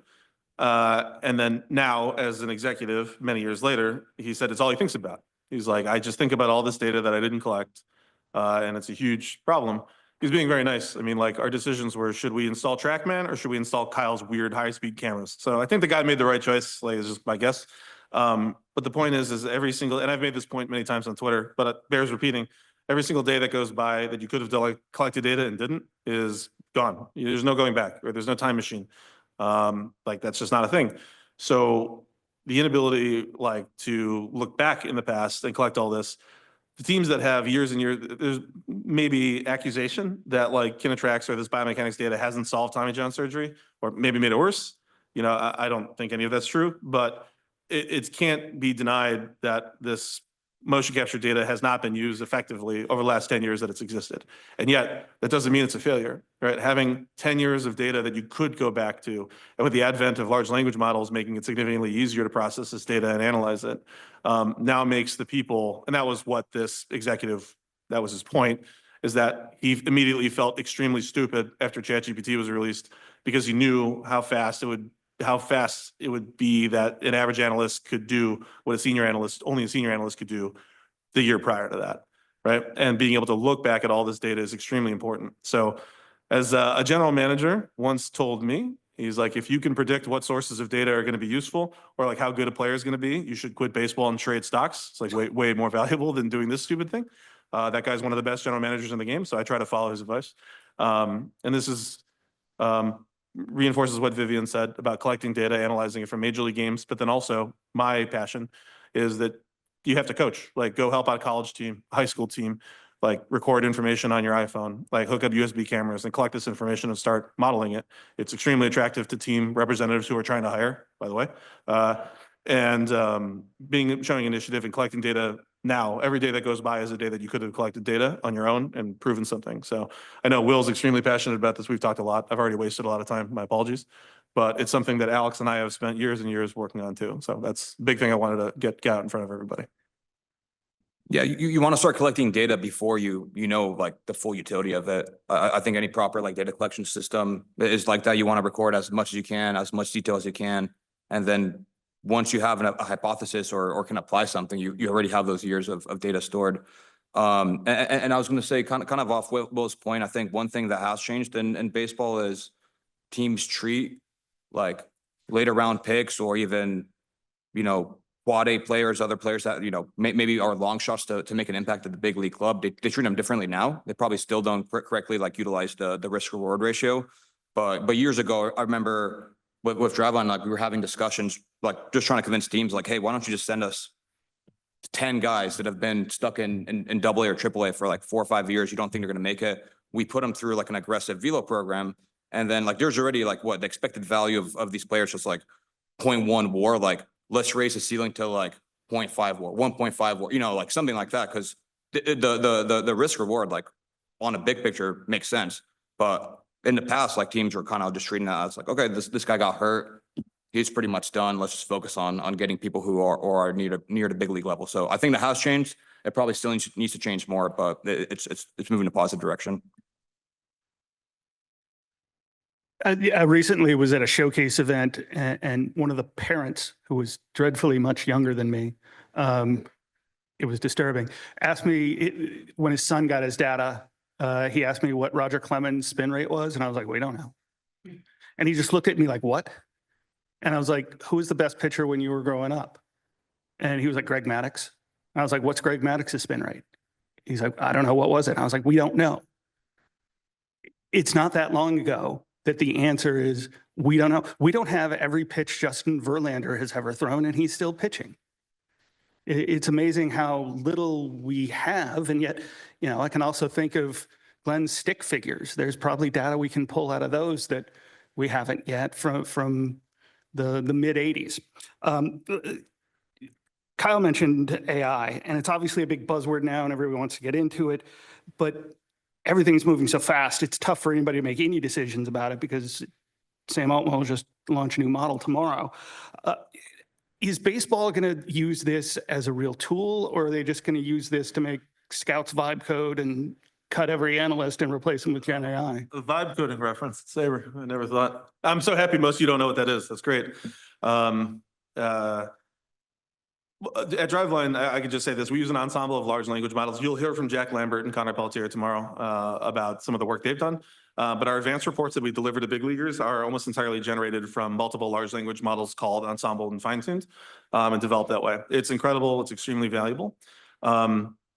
And then now, as an executive, many years later, he said it's all he thinks about. He's like, I just think about all this data that I didn't collect, and it's a huge problem. He's being very nice. I mean, like our decisions were, should we install TrackMan or should we install Kyle's weird high-speed cameras? So I think the guy made the right choice, like is just my guess. But the point is every single, and I've made this point many times on Twitter, but it bears repeating, every single day that goes by that you could have collected data and didn't is gone. There's no going back, or there's no time machine. Like that's just not a thing. So the inability like to look back in the past and collect all this, the teams that have years and years, there's maybe accusation that like Kinetracks or this biomechanics data hasn't solved Tommy John surgery or maybe made it worse. I don't think any of that's true, but it can't be denied that this motion capture data has not been used effectively over the last 10 years that it's existed. And yet that doesn't mean it's a failure, right? Having 10 years of data that you could go back to, and with the advent of large language models making it significantly easier to process this data and analyze it, now makes the people, and that was what this executive, that was his point, is that he immediately felt extremely stupid after ChatGPT was released because he knew how fast it would be that an average analyst could do what only a senior analyst could do the year prior to that, right? And being able to look back at all this data is extremely important. So as a general manager once told me, he's like, if you can predict what sources of data are going to be useful or like how good a player is going to be, you should quit baseball and trade stocks. It's like way more valuable than doing this stupid thing. That guy's one of the best general managers in the game, so I try to follow his advice. And this is reinforces what Vivienne said about collecting data, analyzing it from major league games. But then also my passion is that you have to coach, like go help out a college team, high school team, like record information on your iPhone, like hook up USB cameras and collect this information and start modeling it. It's extremely attractive to team representatives who are trying to hire, by the way. Showing initiative and collecting data now, every day that goes by is a day that you could have collected data on your own and proven something. So I know Will's extremely passionate about this. We've talked a lot. I've already wasted a lot of time. My apologies. But it's something that Alex and I have spent years and years working on too. So that's a big thing I wanted to get out in front of everybody. Yeah, you want to start collecting data before you know like the full utility of it. I think any proper like data collection system is like that. You want to record as much as you can, as much detail as you can, and then once you have a hypothesis or can apply something, you already have those years of data stored. And I was going to say kind of off Will's point, I think one thing that has changed in baseball is teams treat like later round picks or even, quad A players, other players that, maybe are long shots to make an impact at the big league club. They treat them differently now. They probably still don't correctly like utilize the risk reward ratio. But years ago, I remember with Driveline, like we were having discussions, like just trying to convince teams like, hey, why don't you just send us 10 guys that have been stuck in AA or AAA for like 4 or 5 years. You don't think they're going to make it. We put them through like an aggressive velo program. And then like, there's already like the expected value of these players, just like 0.1 WAR, like let's raise the ceiling to like 0.5 WAR, 1.5 WAR, like something like that. Cause the risk reward, like on a big picture makes sense. But in the past, like teams were kind of just treating that as like, okay, this guy got hurt. he's pretty much done. Let's just focus on getting people who are near the big league level. So I think the house changed. It probably still needs to change more, but it's moving in a positive direction. I recently was at a showcase event and one of the parents, who was dreadfully much younger than me, it was disturbing, asked me when his son got his data, he asked me what Roger Clemens' spin rate was. And I was like, we don't know. And he just looked at me like, what? And I was like, who was the best pitcher when you were growing up? And he was like, Greg Maddux. And I was like, what's Greg Maddux' spin rate? He's like, I don't know. What was it? And I was like, we don't know. It's not that long ago that the answer is, we don't know. We don't have every pitch Justin Verlander has ever thrown, and he's still pitching. It's amazing how little we have. And yet, you know, I can also think of Glenn's stick figures. There's probably data we can pull out of those that we haven't yet from the mid 80s. Kyle mentioned AI, and it's obviously a big buzzword now and everyone wants to get into it, but everything's moving so fast. It's tough for anybody to make any decisions about it because Sam Altman will just launch a new model tomorrow. Is baseball going to use this as a real tool, or are they just going to use this to make scouts vibe code and cut every analyst and replace them with Gen AI? A vibe coding reference, SABR. I never thought. I'm so happy most of you don't know what that is. That's great. At Driveline, I could just say this. We use an ensemble of large language models. You'll hear from Jack Lambert and Connor Pelletier tomorrow about some of the work they've done. But our advanced reports that we deliver to big leaguers are almost entirely generated from multiple large language models called ensemble and fine-tuned and developed that way. It's incredible. It's extremely valuable.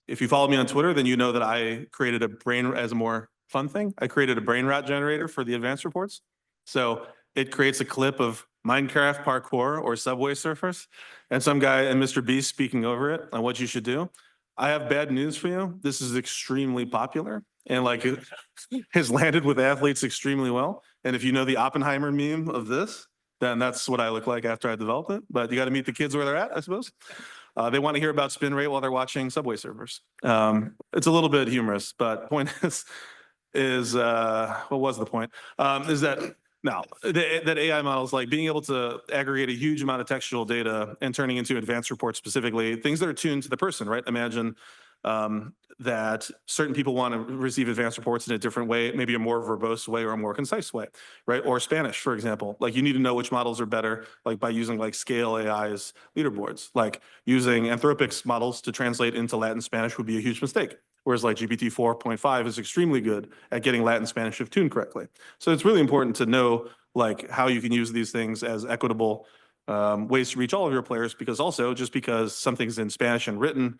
If you follow me on Twitter, then you know that I created a brain, as a more fun thing, I created a brain rot generator for the advanced reports. So it creates a clip of Minecraft parkour or Subway Surfers and some guy and Mr. Beast speaking over it on what you should do. I have bad news for you. This is extremely popular and like it has landed with athletes extremely well. And if you know the Oppenheimer meme of this, then that's what I look like after I developed it. But you got to meet the kids where they're at, I suppose. They want to hear about spin rate while they're watching Subway Surfers. It's a little bit humorous, but point is what was the point? Is that now that AI models, like being able to aggregate a huge amount of textual data and turning into advanced reports specifically, things that are tuned to the person, right? Imagine that certain people want to receive advanced reports in a different way, maybe a more verbose way or a more concise way, right? Or Spanish, for example. Like you need to know which models are better, like by using like Scale AI's leaderboards. Like using Anthropic's models to translate into Latin Spanish would be a huge mistake. Whereas like GPT 4.5 is extremely good at getting Latin Spanish if tuned correctly. So it's really important to know like how you can use these things as equitable ways to reach all of your players, because also just because something's in Spanish and written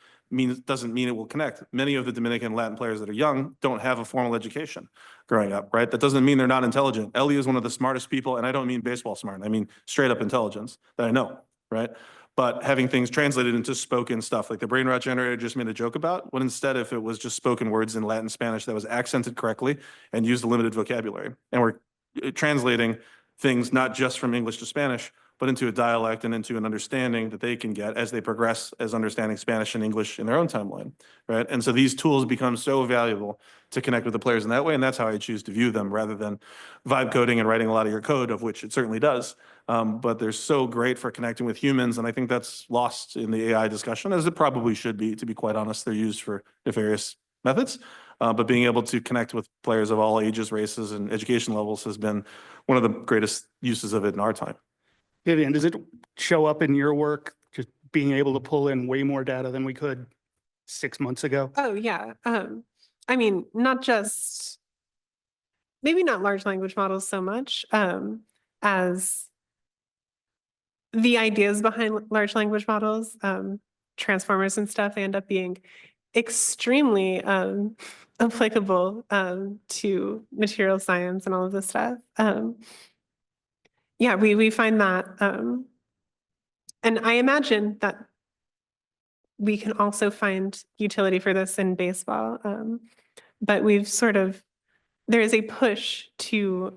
doesn't mean it will connect. Many of the Dominican and Latin players that are young don't have a formal education growing up, right? That doesn't mean they're not intelligent. Ellie is one of the smartest people, and I don't mean baseball smart. I mean straight up intelligence that I know, right? But having things translated into spoken stuff, like the brain rot generator just made a joke about, when instead if it was just spoken words in Latin Spanish that was accented correctly and used a limited vocabulary. And we're translating things not just from English to Spanish, but into a dialect and into an understanding that they can get as they progress as understanding Spanish and English in their own timeline, right? And so these tools become so valuable to connect with the players in that way, and that's how I choose to view them rather than vibe coding and writing a lot of your code, of which it certainly does. But they're so great for connecting with humans, and I think that's lost in the AI discussion, as it probably should be, to be quite honest. They're used for nefarious methods. But being able to connect with players of all ages, races, and education levels has been one of the greatest uses of it in our time. Vivienne, does it show up in your work, just being able to pull in way more data than we could 6 months ago? Oh, yeah. I mean, not just, maybe not large language models so much as the ideas behind large language models, transformers and stuff, they end up being extremely applicable to material science and all of this stuff. Yeah, we find that, and I imagine that we can also find utility for this in baseball, but we've sort of, there is a push to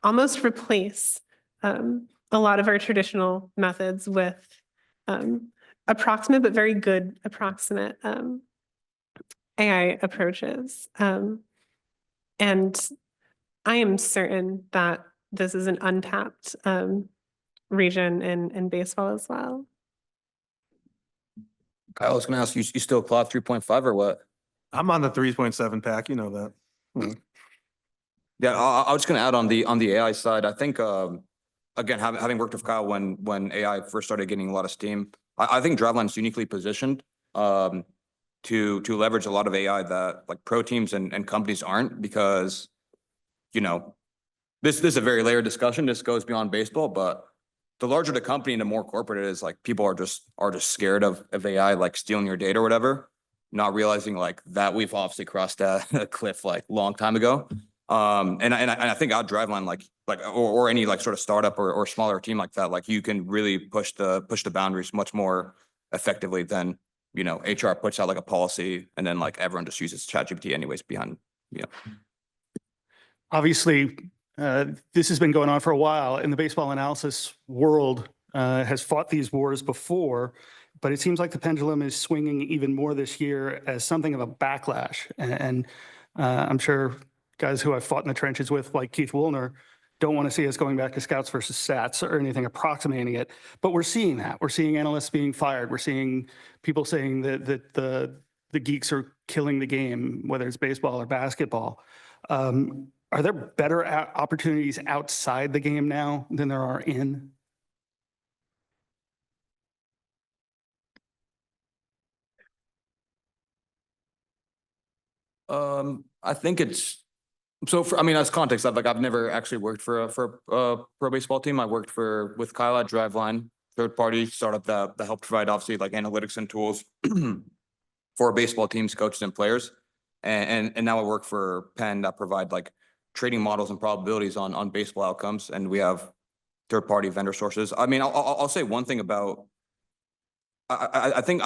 almost replace a lot of our traditional methods with approximate but very good approximate AI approaches. And I am certain that this is an untapped region in baseball as well. Kyle, I was gonna ask you, you still claw 3.5 or what? I'm on the 3.7 pack, you know that. Yeah, I was gonna add on the AI side. I think again, having worked with Kyle when AI first started getting a lot of steam, I think Driveline's uniquely positioned to leverage a lot of AI that like pro teams and companies aren't, because you know this is a very layered discussion. This goes beyond baseball, but the larger the company and the more corporate it is, like people are just scared of AI like stealing your data or whatever, not realizing like that we've obviously crossed a cliff like long time ago. And I think our Driveline or any like sort of startup or smaller team like that, like you can really push the boundaries much more effectively than, you know, HR puts out like a policy and then like everyone just uses ChatGPT anyways behind, you know. Obviously, this has been going on for a while, and the baseball analysis world has fought these wars before, but it seems like the pendulum is swinging even more this year as something of a backlash. And I'm sure guys who I've fought in the trenches with, like Keith Woolner, don't want to see us going back to scouts versus stats or anything approximating it. But we're seeing that. We're seeing analysts being fired. We're seeing people saying that the geeks are killing the game, whether it's baseball or basketball. Are there better opportunities outside the game now than there are in? I think it's so. I mean, as context, I've never actually worked for a pro baseball team. I worked with Kyle at Driveline, third party startup that helped provide obviously like analytics and tools for baseball teams, coaches, and players. And now I work for Penn that provide like trading models and probabilities on baseball outcomes, and we have third party vendor sources. I mean, I'll say one thing about. I think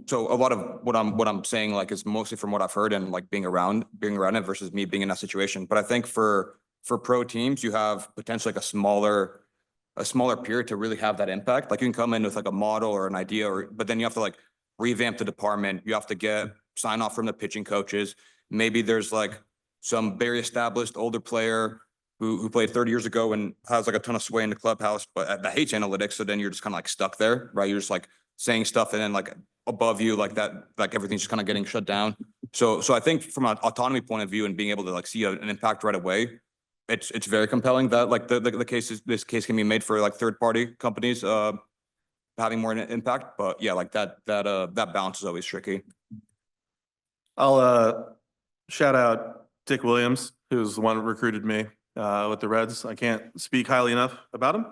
so a lot of what I'm saying like is mostly from what I've heard and like being around it versus me being in that situation. But I think for pro teams, you have potentially like a smaller period to really have that impact. Like you can come in with like a model or an idea, but then you have to like revamp the department. You have to get sign off from the pitching coaches. Maybe there's like some very established older player who played 30 years ago and has like a ton of sway in the clubhouse, but that hates analytics. So then you're just kind of like stuck there, right? You're just like saying stuff and then like above you, like that, like everything's just kind of getting shut down. So I think from an autonomy point of view and being able to like see an impact right away, it's very compelling that like this case can be made for like third party companies having more impact. But yeah, like that balance is always tricky. I'll shout out Dick Williams, who's the one who recruited me with the Reds. I can't speak highly enough about him.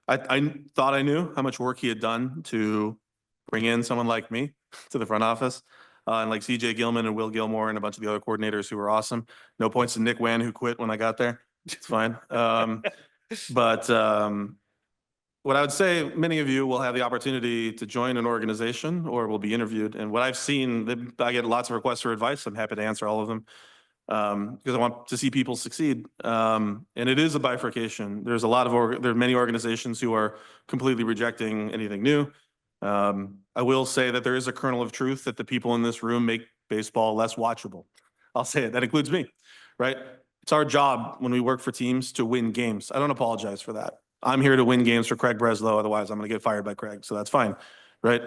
I thought I knew how much work he had done to bring in someone like me to the front office, and like CJ Gilman and Will Gilmore and a bunch of the other coordinators who were awesome. No points to Nick Wan, who quit when I got there. It's fine. But what I would say, many of you will have the opportunity to join an organization or will be interviewed. And what I've seen, I get lots of requests for advice. I'm happy to answer all of them because I want to see people succeed. And it is a bifurcation. There's a lot of, there are many organizations who are completely rejecting anything new. I will say that there is a kernel of truth that the people in this room make baseball less watchable. I'll say it. That includes me, right? It's our job when we work for teams to win games. I don't apologize for that. I'm here to win games for Craig Breslow. Otherwise, I'm going to get fired by Craig. So that's fine, right?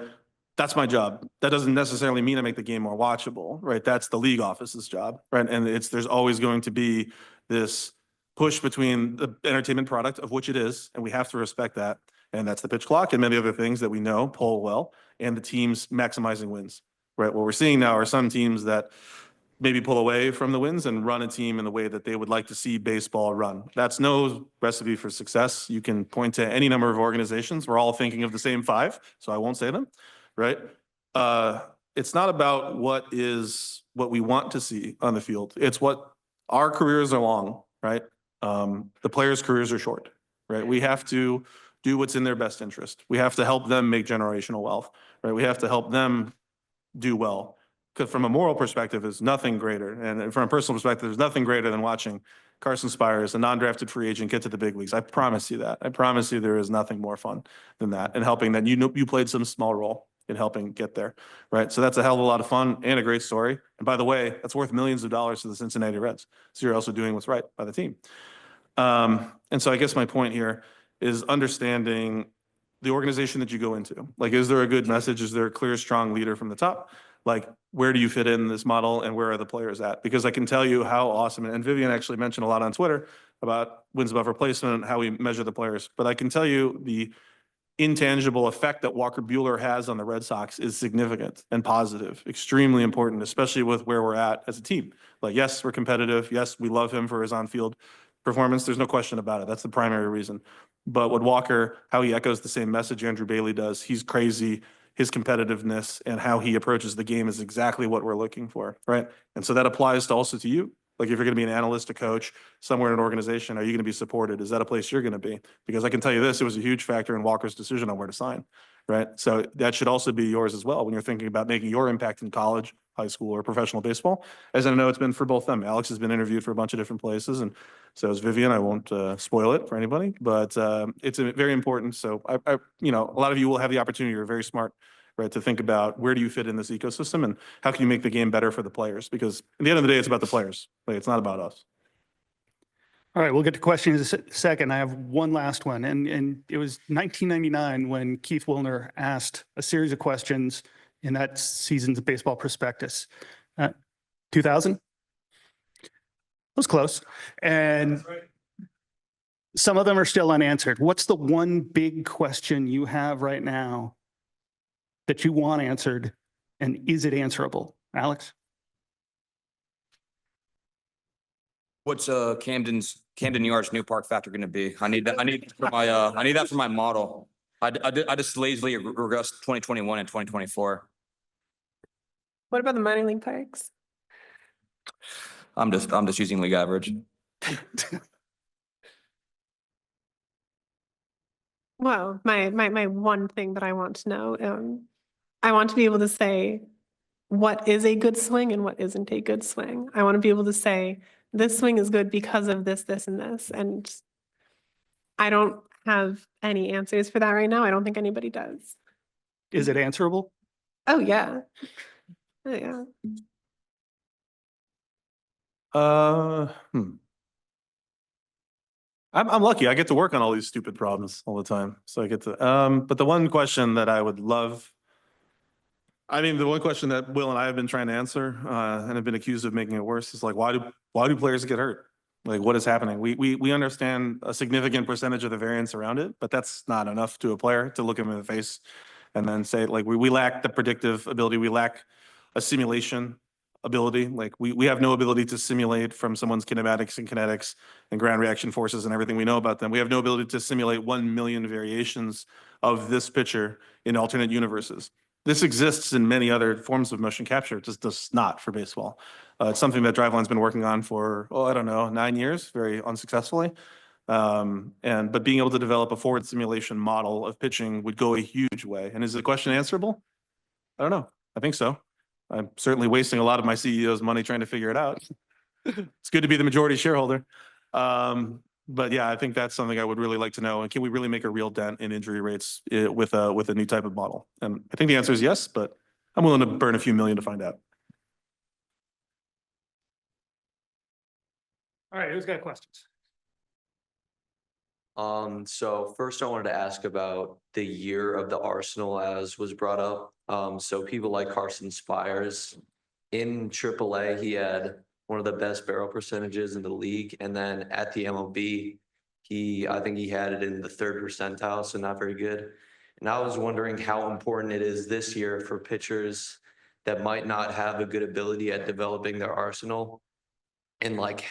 That's my job. That doesn't necessarily mean I make the game more watchable, right? That's the league office's job, right? And there's always going to be this push between the entertainment product, of which it is, and we have to respect that. And that's the pitch clock and many other things that we know poll well, and the teams maximizing wins, right? What we're seeing now are some teams that maybe pull away from the wins and run a team in the way that they would like to see baseball run. That's no recipe for success. You can point to any number of organizations. We're all thinking of the same five, so I won't say them, right? It's not about what we want to see on the field. It's what our careers are long, right? The players' careers are short, right? We have to do what's in their best interest. We have to help them make generational wealth, right? We have to help them do well. Because from a moral perspective, there's nothing greater. And from a personal perspective, there's nothing greater than watching Carson Spires, a non-drafted free agent, get to the big leagues. I promise you that. I promise you there is nothing more fun than that. And helping that, you played some small role in helping get there, right? So that's a hell of a lot of fun and a great story. And by the way, that's worth millions of dollars to the Cincinnati Reds. So you're also doing what's right by the team. And so I guess my point here is understanding the organization that you go into. Like, is there a good message? Is there a clear, strong leader from the top? Like, where do you fit in this model and where are the players at? Because I can tell you how awesome, and Vivienne actually mentioned a lot on Twitter about wins above replacement and how we measure the players. But I can tell you the intangible effect that Walker Buehler has on the Red Sox is significant and positive, extremely important, especially with where we're at as a team. Like, yes, we're competitive. Yes, we love him for his on-field performance. There's no question about it. That's the primary reason. But with Walker, how he echoes the same message Andrew Bailey does. He's crazy. His competitiveness and how he approaches the game is exactly what we're looking for, right? And so that applies to also to you. Like, if you're going to be an analyst, a coach, somewhere in an organization, are you going to be supported? Is that a place you're going to be? Because I can tell you this, it was a huge factor in Walker's decision on where to sign, right? So that should also be yours as well when you're thinking about making your impact in college, high school, or professional baseball. As I know it's been for both them. Alex has been interviewed for a bunch of different places, and so is Vivienne. I won't spoil it for anybody, but it's very important. So a lot of you will have the opportunity. You're very smart, right, to think about where do you fit in this ecosystem and how can you make the game better for the players? Because at the end of the day, it's about the players. Like, it's not about us. All right, we'll get to questions in a second. I have one last one. And it was 1999 when Keith Wilner asked a series of questions in that season's baseball prospectus. 2000? It was close. And some of them are still unanswered. What's the one big question you have right now that you want answered, and is it answerable? Alex? What's Camden Yards new park factor going to be? I need that. I need that for my model. I just lazily regressed 2021 and 2024. What about the minor league parks? I'm just using league average. Well, my one thing that I want to know, I want to be able to say what is a good swing and what isn't a good swing. I want to be able to say this swing is good because of this, this, and this. And I don't have any answers for that right now. I don't think anybody does. Is it answerable? Oh, yeah. Oh, yeah. I'm lucky. I get to work on all these stupid problems all the time. So I get to, but the one question that I would love, the one question that Will and I have been trying to answer, and have been accused of making it worse is like, why do players get hurt? Like, what is happening? We understand a significant percentage of the variance around it, but that's not enough to a player to look him in the face and then say, like, we lack the predictive ability. We lack a simulation ability. Like, we have no ability to simulate from someone's kinematics and kinetics and ground reaction forces and everything we know about them. We have no ability to simulate 1 million variations of this pitcher in alternate universes. This exists in many other forms of motion capture. It just does not for baseball. It's something that Driveline's been working on for, 9 years, very unsuccessfully. But being able to develop a forward simulation model of pitching would go a huge way. And is the question answerable? I don't know. I think so. I'm certainly wasting a lot of my CEO's money trying to figure it out. It's good to be the majority shareholder. But yeah, I think that's something I would really like to know. And can we really make a real dent in injury rates with a new type of model? And I think the answer is yes, but I'm willing to burn a few million to find out. All right, who's got questions? So first I wanted to ask about the year of the Arsenal as was brought up. So people like Carson Spires in AAA, he had one of the best barrel percentages in the league. And then at the MLB, I think he had it in the 3rd percentile, so not very good. And I was wondering how important it is this year for pitchers that might not have a good ability at developing their arsenal, and like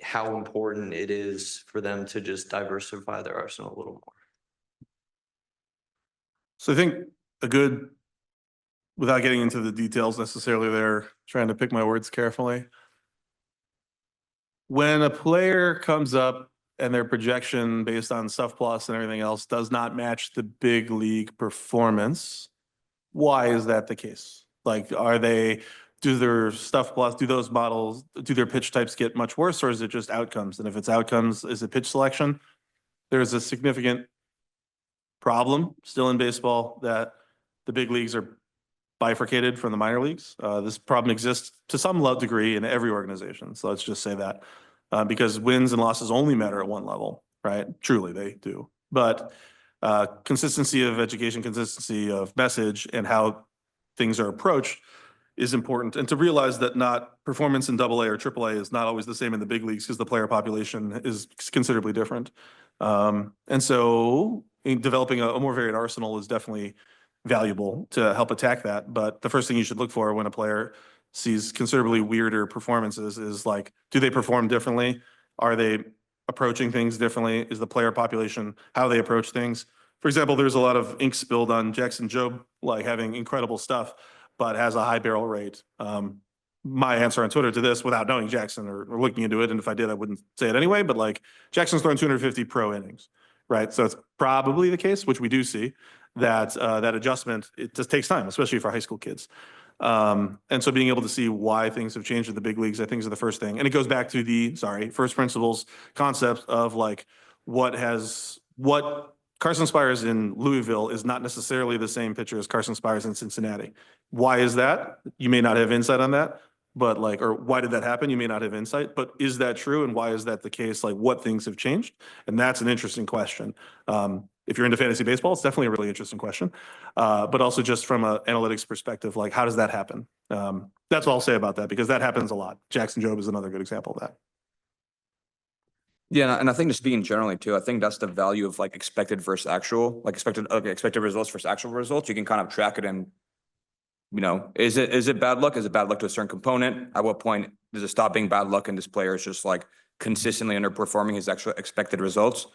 how important it is for them to just diversify their arsenal a little more. So I think without getting into the details necessarily there, trying to pick my words carefully. When a player comes up and their projection based on Stuff Plus and everything else does not match the big league performance, why is that the case? Like, do their Stuff Plus, do those models, do their pitch types get much worse, or is it just outcomes? And if it's outcomes, is it pitch selection? There's a significant problem still in baseball that the big leagues are bifurcated from the minor leagues. This problem exists to some degree in every organization. So let's just say that because wins and losses only matter at one level. right? Truly, they do. But consistency of education, consistency of message, and how things are approached is important. And to realize that not performance in AA or AAA is not always the same in the big leagues because the player population is considerably different. And so in developing a more varied arsenal is definitely valuable to help attack that. But the first thing you should look for when a player sees considerably weirder performances is like, do they perform differently? Are they approaching things differently? Is the player population how they approach things? For example, there's a lot of ink spilled on Jackson Jobe, like having incredible stuff, but has a high barrel rate. My answer on Twitter to this, without knowing Jackson or looking into it, and if I did, I wouldn't say it anyway, but like Jackson's thrown 250 pro innings, right? So it's probably the case, which we do see, that that adjustment, it just takes time, especially for high school kids. And so being able to see why things have changed in the big leagues, I think is the first thing. And it goes back to the, first principles concept of like what Carson Spires in Louisville is not necessarily the same pitcher as Carson Spires in Cincinnati. Why is that? You may not have insight on that, but like, or why did that happen? You may not have insight, but is that true? And why is that the case? Like what things have changed? And that's an interesting question. If you're into fantasy baseball, it's definitely a really interesting question. But also just from an analytics perspective, like how does that happen? That's all I'll say about that because that happens a lot. Jackson Jobe is another good example of that. Yeah, and I think just being generally too, I think that's the value of like expected versus actual, like expected results versus actual results. You can kind of track it and, you know, is it bad luck? Is it bad luck to a certain component? At what point does it stop being bad luck and this player is just like consistently underperforming his actual expected results?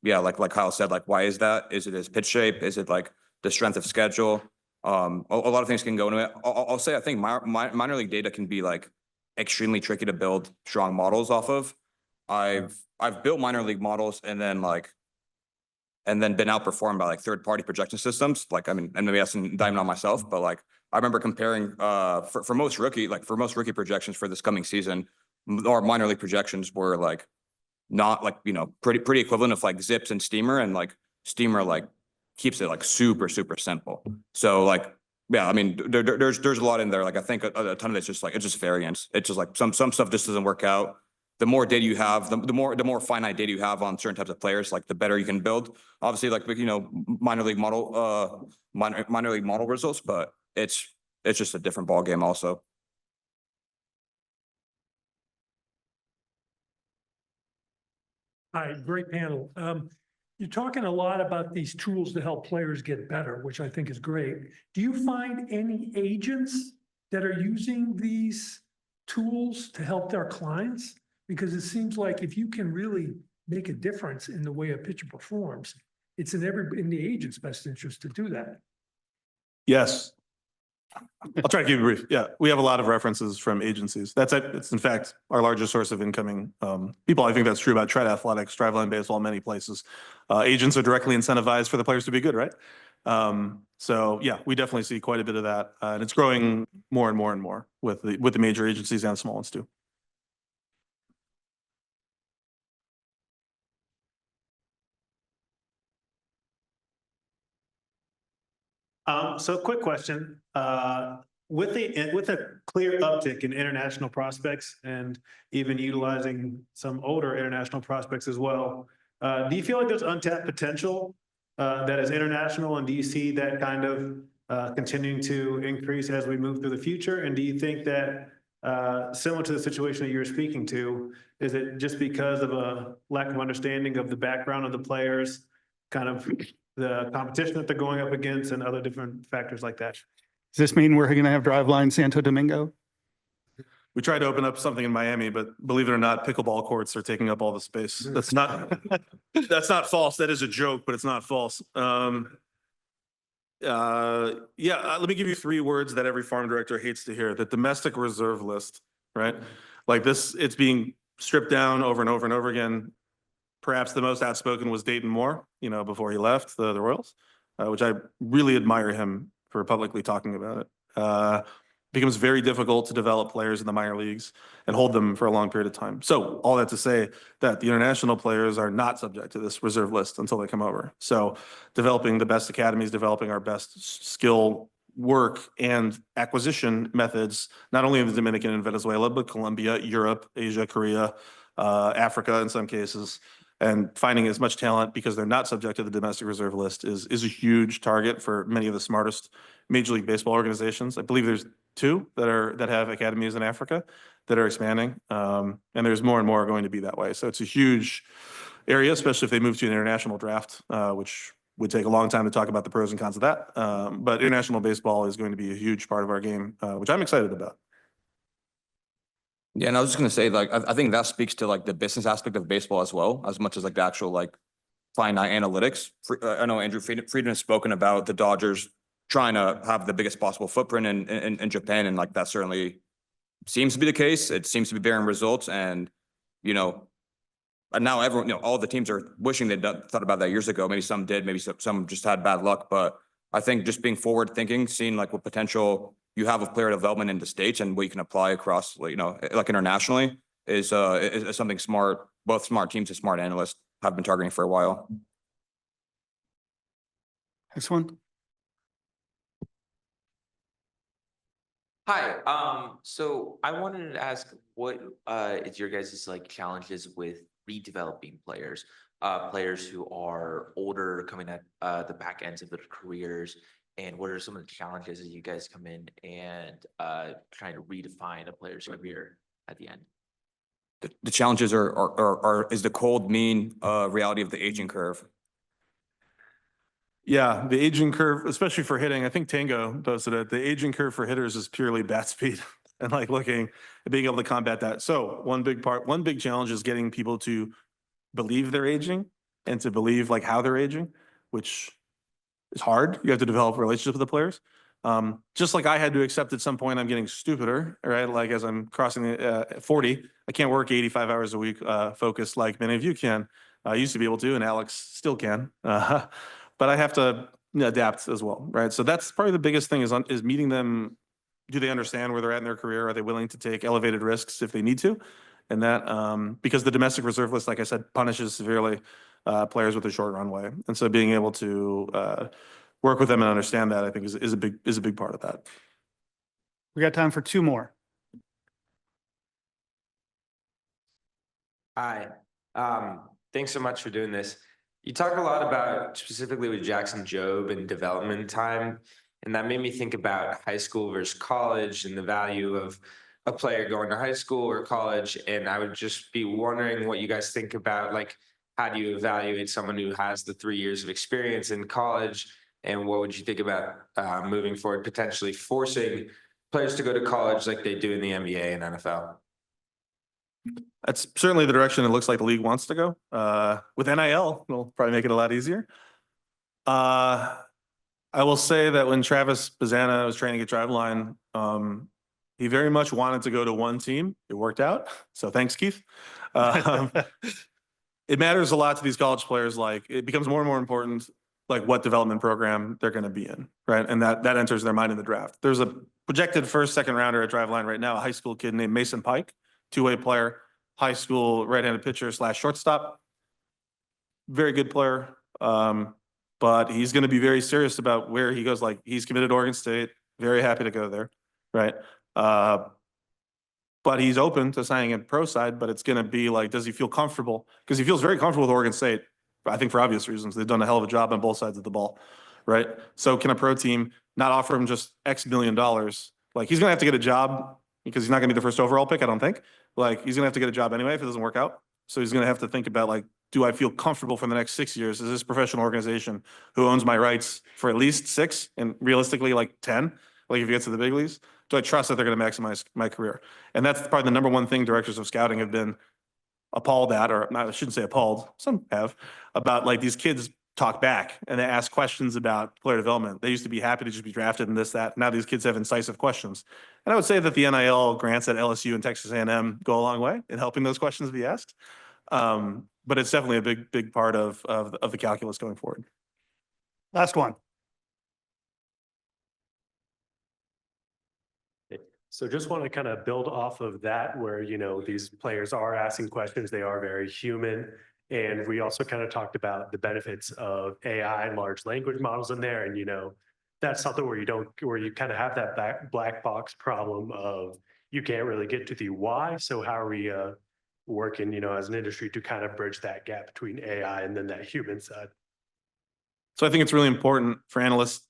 Yeah, like Kyle said, like why is that? Is it his pitch shape? Is it like the strength of schedule? A lot of things can go into it. I'll say I think minor league data can be like extremely tricky to build strong models off of. I've built minor league models and then been outperformed by like third-party projection systems. Like, I mean, and maybe that's indictment on myself, but like I remember comparing for most rookie projections for this coming season, our minor league projections were like not like, you know, pretty equivalent of like Zips and Steamer, and like Steamer like keeps it like super simple. So like, yeah, I mean, there's a lot in there. Like I think a ton of it's just like, it's just variance. It's just like some stuff just doesn't work out. The more data you have, the more finite data you have on certain types of players, like the better you can build. Obviously, like, you know, minor league model results, but it's just a different ball game also. Hi, great panel. You're talking a lot about these tools to help players get better, which I think is great. Do you find any agents that are using these tools to help their clients? Because it seems like if you can really make a difference in the way a pitcher performs, it's in the agent's best interest to do that. Yes. I'll try to keep it brief. Yeah, we have a lot of references from agencies. That's it. It's in fact our largest source of incoming people. I think that's true about Tread Athletics, Driveline Baseball, many places. Agents are directly incentivized for the players to be good, right? So yeah, we definitely see quite a bit of that, and it's growing more and more and more with the major agencies and small ones too. So quick question, with a clear uptick in international prospects and even utilizing some older international prospects as well, do you feel like there's untapped potential that is international, and do you see that kind of continuing to increase as we move through the future? And do you think that similar to the situation that you were speaking to, is it just because of a lack of understanding of the background of the players, kind of the competition that they're going up against, and other different factors like that? Does this mean we're going to have Driveline Santo Domingo? We tried to open up something in Miami, but believe it or not, pickleball courts are taking up all the space. That's not false. That is a joke, but it's not false. Let me give you 3 words that every farm director hates to hear. The domestic reserve list, right? Like this, it's being stripped down over and over and over again. Perhaps the most outspoken was Dayton Moore, you know, before he left the Royals, which I really admire him for publicly talking about it. Becomes very difficult to develop players in the minor leagues and hold them for a long period of time. So all that to say that the international players are not subject to this reserve list until they come over. So developing the best academies, developing our best skill work and acquisition methods, not only in the Dominican and Venezuela, but Colombia, Europe, Asia, Korea, Africa in some cases, And finding as much talent because they're not subject to the domestic reserve list is a huge target for many of the smartest Major League Baseball organizations. I believe there's 2 that have academies in Africa that are expanding. And there's more and more going to be that way. So it's a huge area, especially if they move to an international draft, which would take a long time to talk about the pros and cons of that. But international baseball is going to be a huge part of our game, which I'm excited about. Yeah, and I was just gonna say, like, I think that speaks to like the business aspect of baseball as well, as much as like the actual like finite analytics. I know Andrew Friedman has spoken about the Dodgers trying to have the biggest possible footprint in Japan, and like that certainly seems to be the case. It seems to be bearing results, and you know, and now everyone, all the teams are wishing they'd thought about that years ago. Maybe some did, maybe some just had bad luck, but I think just being forward thinking, seeing like what potential you have of player development in the States and what you can apply across, like internationally is something smart, both smart teams and smart analysts have been targeting for a while. Next one. Hi, so I wanted to ask what is your guys' like challenges with redeveloping players, players who are older coming at the back ends of their careers, and what are some of the challenges as you guys come in and trying to redefine a player's career at the end? The challenges is the cold mean reality of the aging curve. Yeah, the aging curve, especially for hitting, I think Tango posted it. The aging curve for hitters is purely bat speed and like looking at being able to combat that. So one big challenge is getting people to believe they're aging and to believe like how they're aging, which is hard. You have to develop relationships with the players. Just like I had to accept at some point I'm getting stupider, right? Like as I'm crossing the 40, I can't work 85 hours a week focused like many of you can. I used to be able to, and Alex still can. But I have to adapt as well, right? So that's probably the biggest thing is meeting them. Do they understand where they're at in their career? Are they willing to take elevated risks if they need to? And that because the domestic reserve list, like I said, punishes severely players with a short runway. And so being able to work with them and understand that, I think is a big part of that. We got time for 2 more. Hi, thanks so much for doing this. You talk a lot about specifically with Jackson Jobe and development time, and that made me think about high school versus college and the value of a player going to high school or college. And I would just be wondering what you guys think about, like, how do you evaluate someone who has the 3 years of experience in college? And what would you think about moving forward, potentially forcing players to go to college like they do in the NBA and NFL? That's certainly the direction it looks like the league wants to go. With NIL, it'll probably make it a lot easier. I will say that when Travis Bazzana was training at Driveline, he very much wanted to go to one team. It worked out. So thanks, Keith. It matters a lot to these college players. Like it becomes more and more important, like what development program they're going to be in, right? And that enters their mind in the draft. There's a projected first, second rounder at Driveline right now, a high school kid named Mason Pike, 2-way player, high school right-handed pitcher / shortstop. Very good player. But he's going to be very serious about where he goes. Like he's committed to Oregon State, very happy to go there, right? But he's open to signing a pro side, but it's going to be like, does he feel comfortable? Because he feels very comfortable with Oregon State, I think for obvious reasons. They've done a hell of a job on both sides of the ball, right? So can a pro team not offer him just X million dollars? Like he's going to have to get a job because he's not going to be the first overall pick, I don't think. Like he's going to have to get a job anyway if it doesn't work out. So he's going to have to think about like, do I feel comfortable for the next 6 years? Is this professional organization who owns my rights for at least 6 and realistically like 10? Like if you get to the big leagues, do I trust that they're going to maximize my career? And that's probably the number one thing directors of scouting have been appalled at, or not, I shouldn't say appalled, some have, about like these kids talk back and they ask questions about player development. They used to be happy to just be drafted and this, that. Now these kids have incisive questions. And I would say that the NIL grants at LSU and Texas A&M go a long way in helping those questions be asked. But it's definitely a big part of the calculus going forward. Last one. So just want to kind of build off of that where, you know, these players are asking questions, they are very human. And we also kind of talked about the benefits of AI, large language models in there. And, you know, that's something where you kind of have that black box problem of you can't really get to the why. So how are we working, as an industry to kind of bridge that gap between AI and then that human side. So I think it's really important for analysts.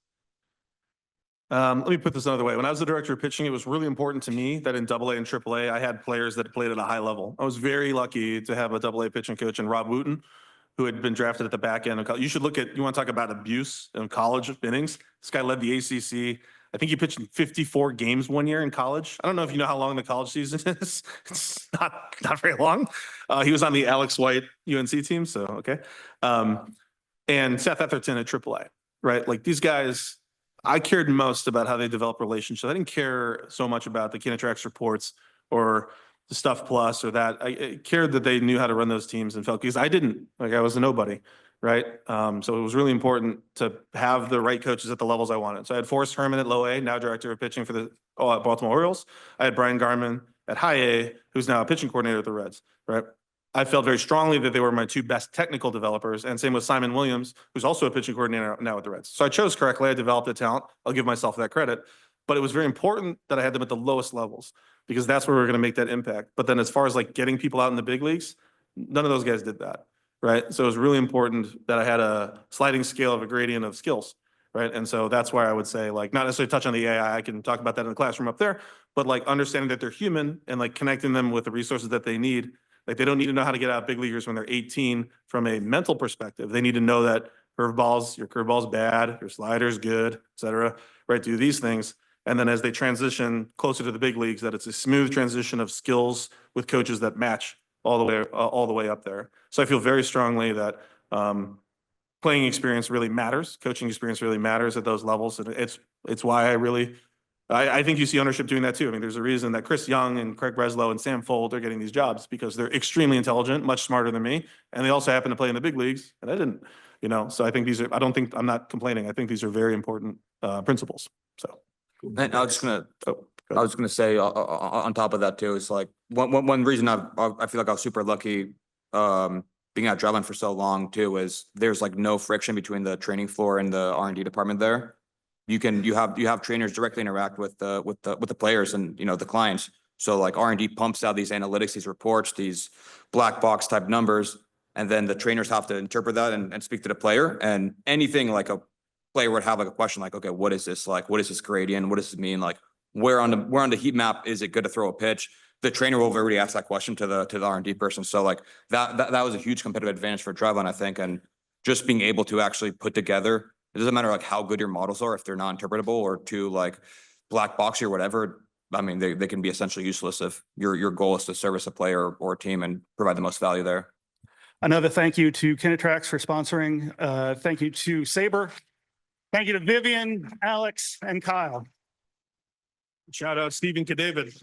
Let me put this another way. When I was the director of pitching, it was really important to me that in AA and AAA, I had players that played at a high level. I was very lucky to have a AA pitching coach in Rob Wooten, who had been drafted at the back end of college. You should look at, you want to talk about abuse in college innings. This guy led the ACC. I think he pitched in 54 games one year in college. I don't know if you know how long the college season is. It's not very long. He was on the Alex White UNC team, so okay. And Seth Etherton at AAA, right? Like these guys, I cared most about how they develop relationships. I didn't care so much about the Kinatrax reports or the Stuff Plus or that. I cared that they knew how to run those teams and felt, because I didn't, like I was a nobody, right? So it was really important to have the right coaches at the levels I wanted. So I had Forrest Herman at low A, now director of pitching for the Baltimore Orioles. I had Brian Garman at high A, who's now a pitching coordinator at the Reds, right? I felt very strongly that they were my two best technical developers, and same with Simon Williams, who's also a pitching coordinator now at the Reds. So I chose correctly. I developed the talent. I'll give myself that credit. But it was very important that I had them at the lowest levels, because that's where we're going to make that impact. But then as far as like getting people out in the big leagues, none of those guys did that, right? So it was really important that I had a sliding scale of a gradient of skills, right? And so that's why I would say, like, not necessarily touch on the AI. I can talk about that in the classroom up there, but like understanding that they're human and like connecting them with the resources that they need. Like they don't need to know how to get out of big leaguers when they're 18 from a mental perspective. They need to know that your curveball's bad, your slider's good, et cetera, right? Do these things. And then as they transition closer to the big leagues, that it's a smooth transition of skills with coaches that match all the way up there. So I feel very strongly that playing experience really matters. Coaching experience really matters at those levels. And it's why I think you see ownership doing that too. I mean, there's a reason that Chris Young and Craig Breslow and Sam Fold are getting these jobs, because they're extremely intelligent, much smarter than me. And they also happen to play in the big leagues, and I didn't, so I think I'm not complaining. I think these are very important principles. So. And I was gonna say on top of that too, is like one reason I feel like I was super lucky being at Driveline for so long too, is there's like no friction between the training floor and the R&D department there. You have trainers directly interact with the players and the clients. So like R&D pumps out these analytics, these reports, these black box type numbers, and then the trainers have to interpret that and speak to the player. And anything like a player would have like a question like, okay, what is this like? What is this gradient? What does it mean? Like where on the heat map is it good to throw a pitch? The trainer will have already asked that question to the R&D person. So like that was a huge competitive advantage for Driveline, I think, and just being able to actually put together. It doesn't matter like how good your models are if they're not interpretable or too like black boxy or whatever. I mean, they can be essentially useless if your goal is to service a player or a team and provide the most value there. Another thank you to Kinatrax for sponsoring. Thank you to SABR. Thank you to Vivienne, Alex, and Kyle. Shout out Stephen K. David.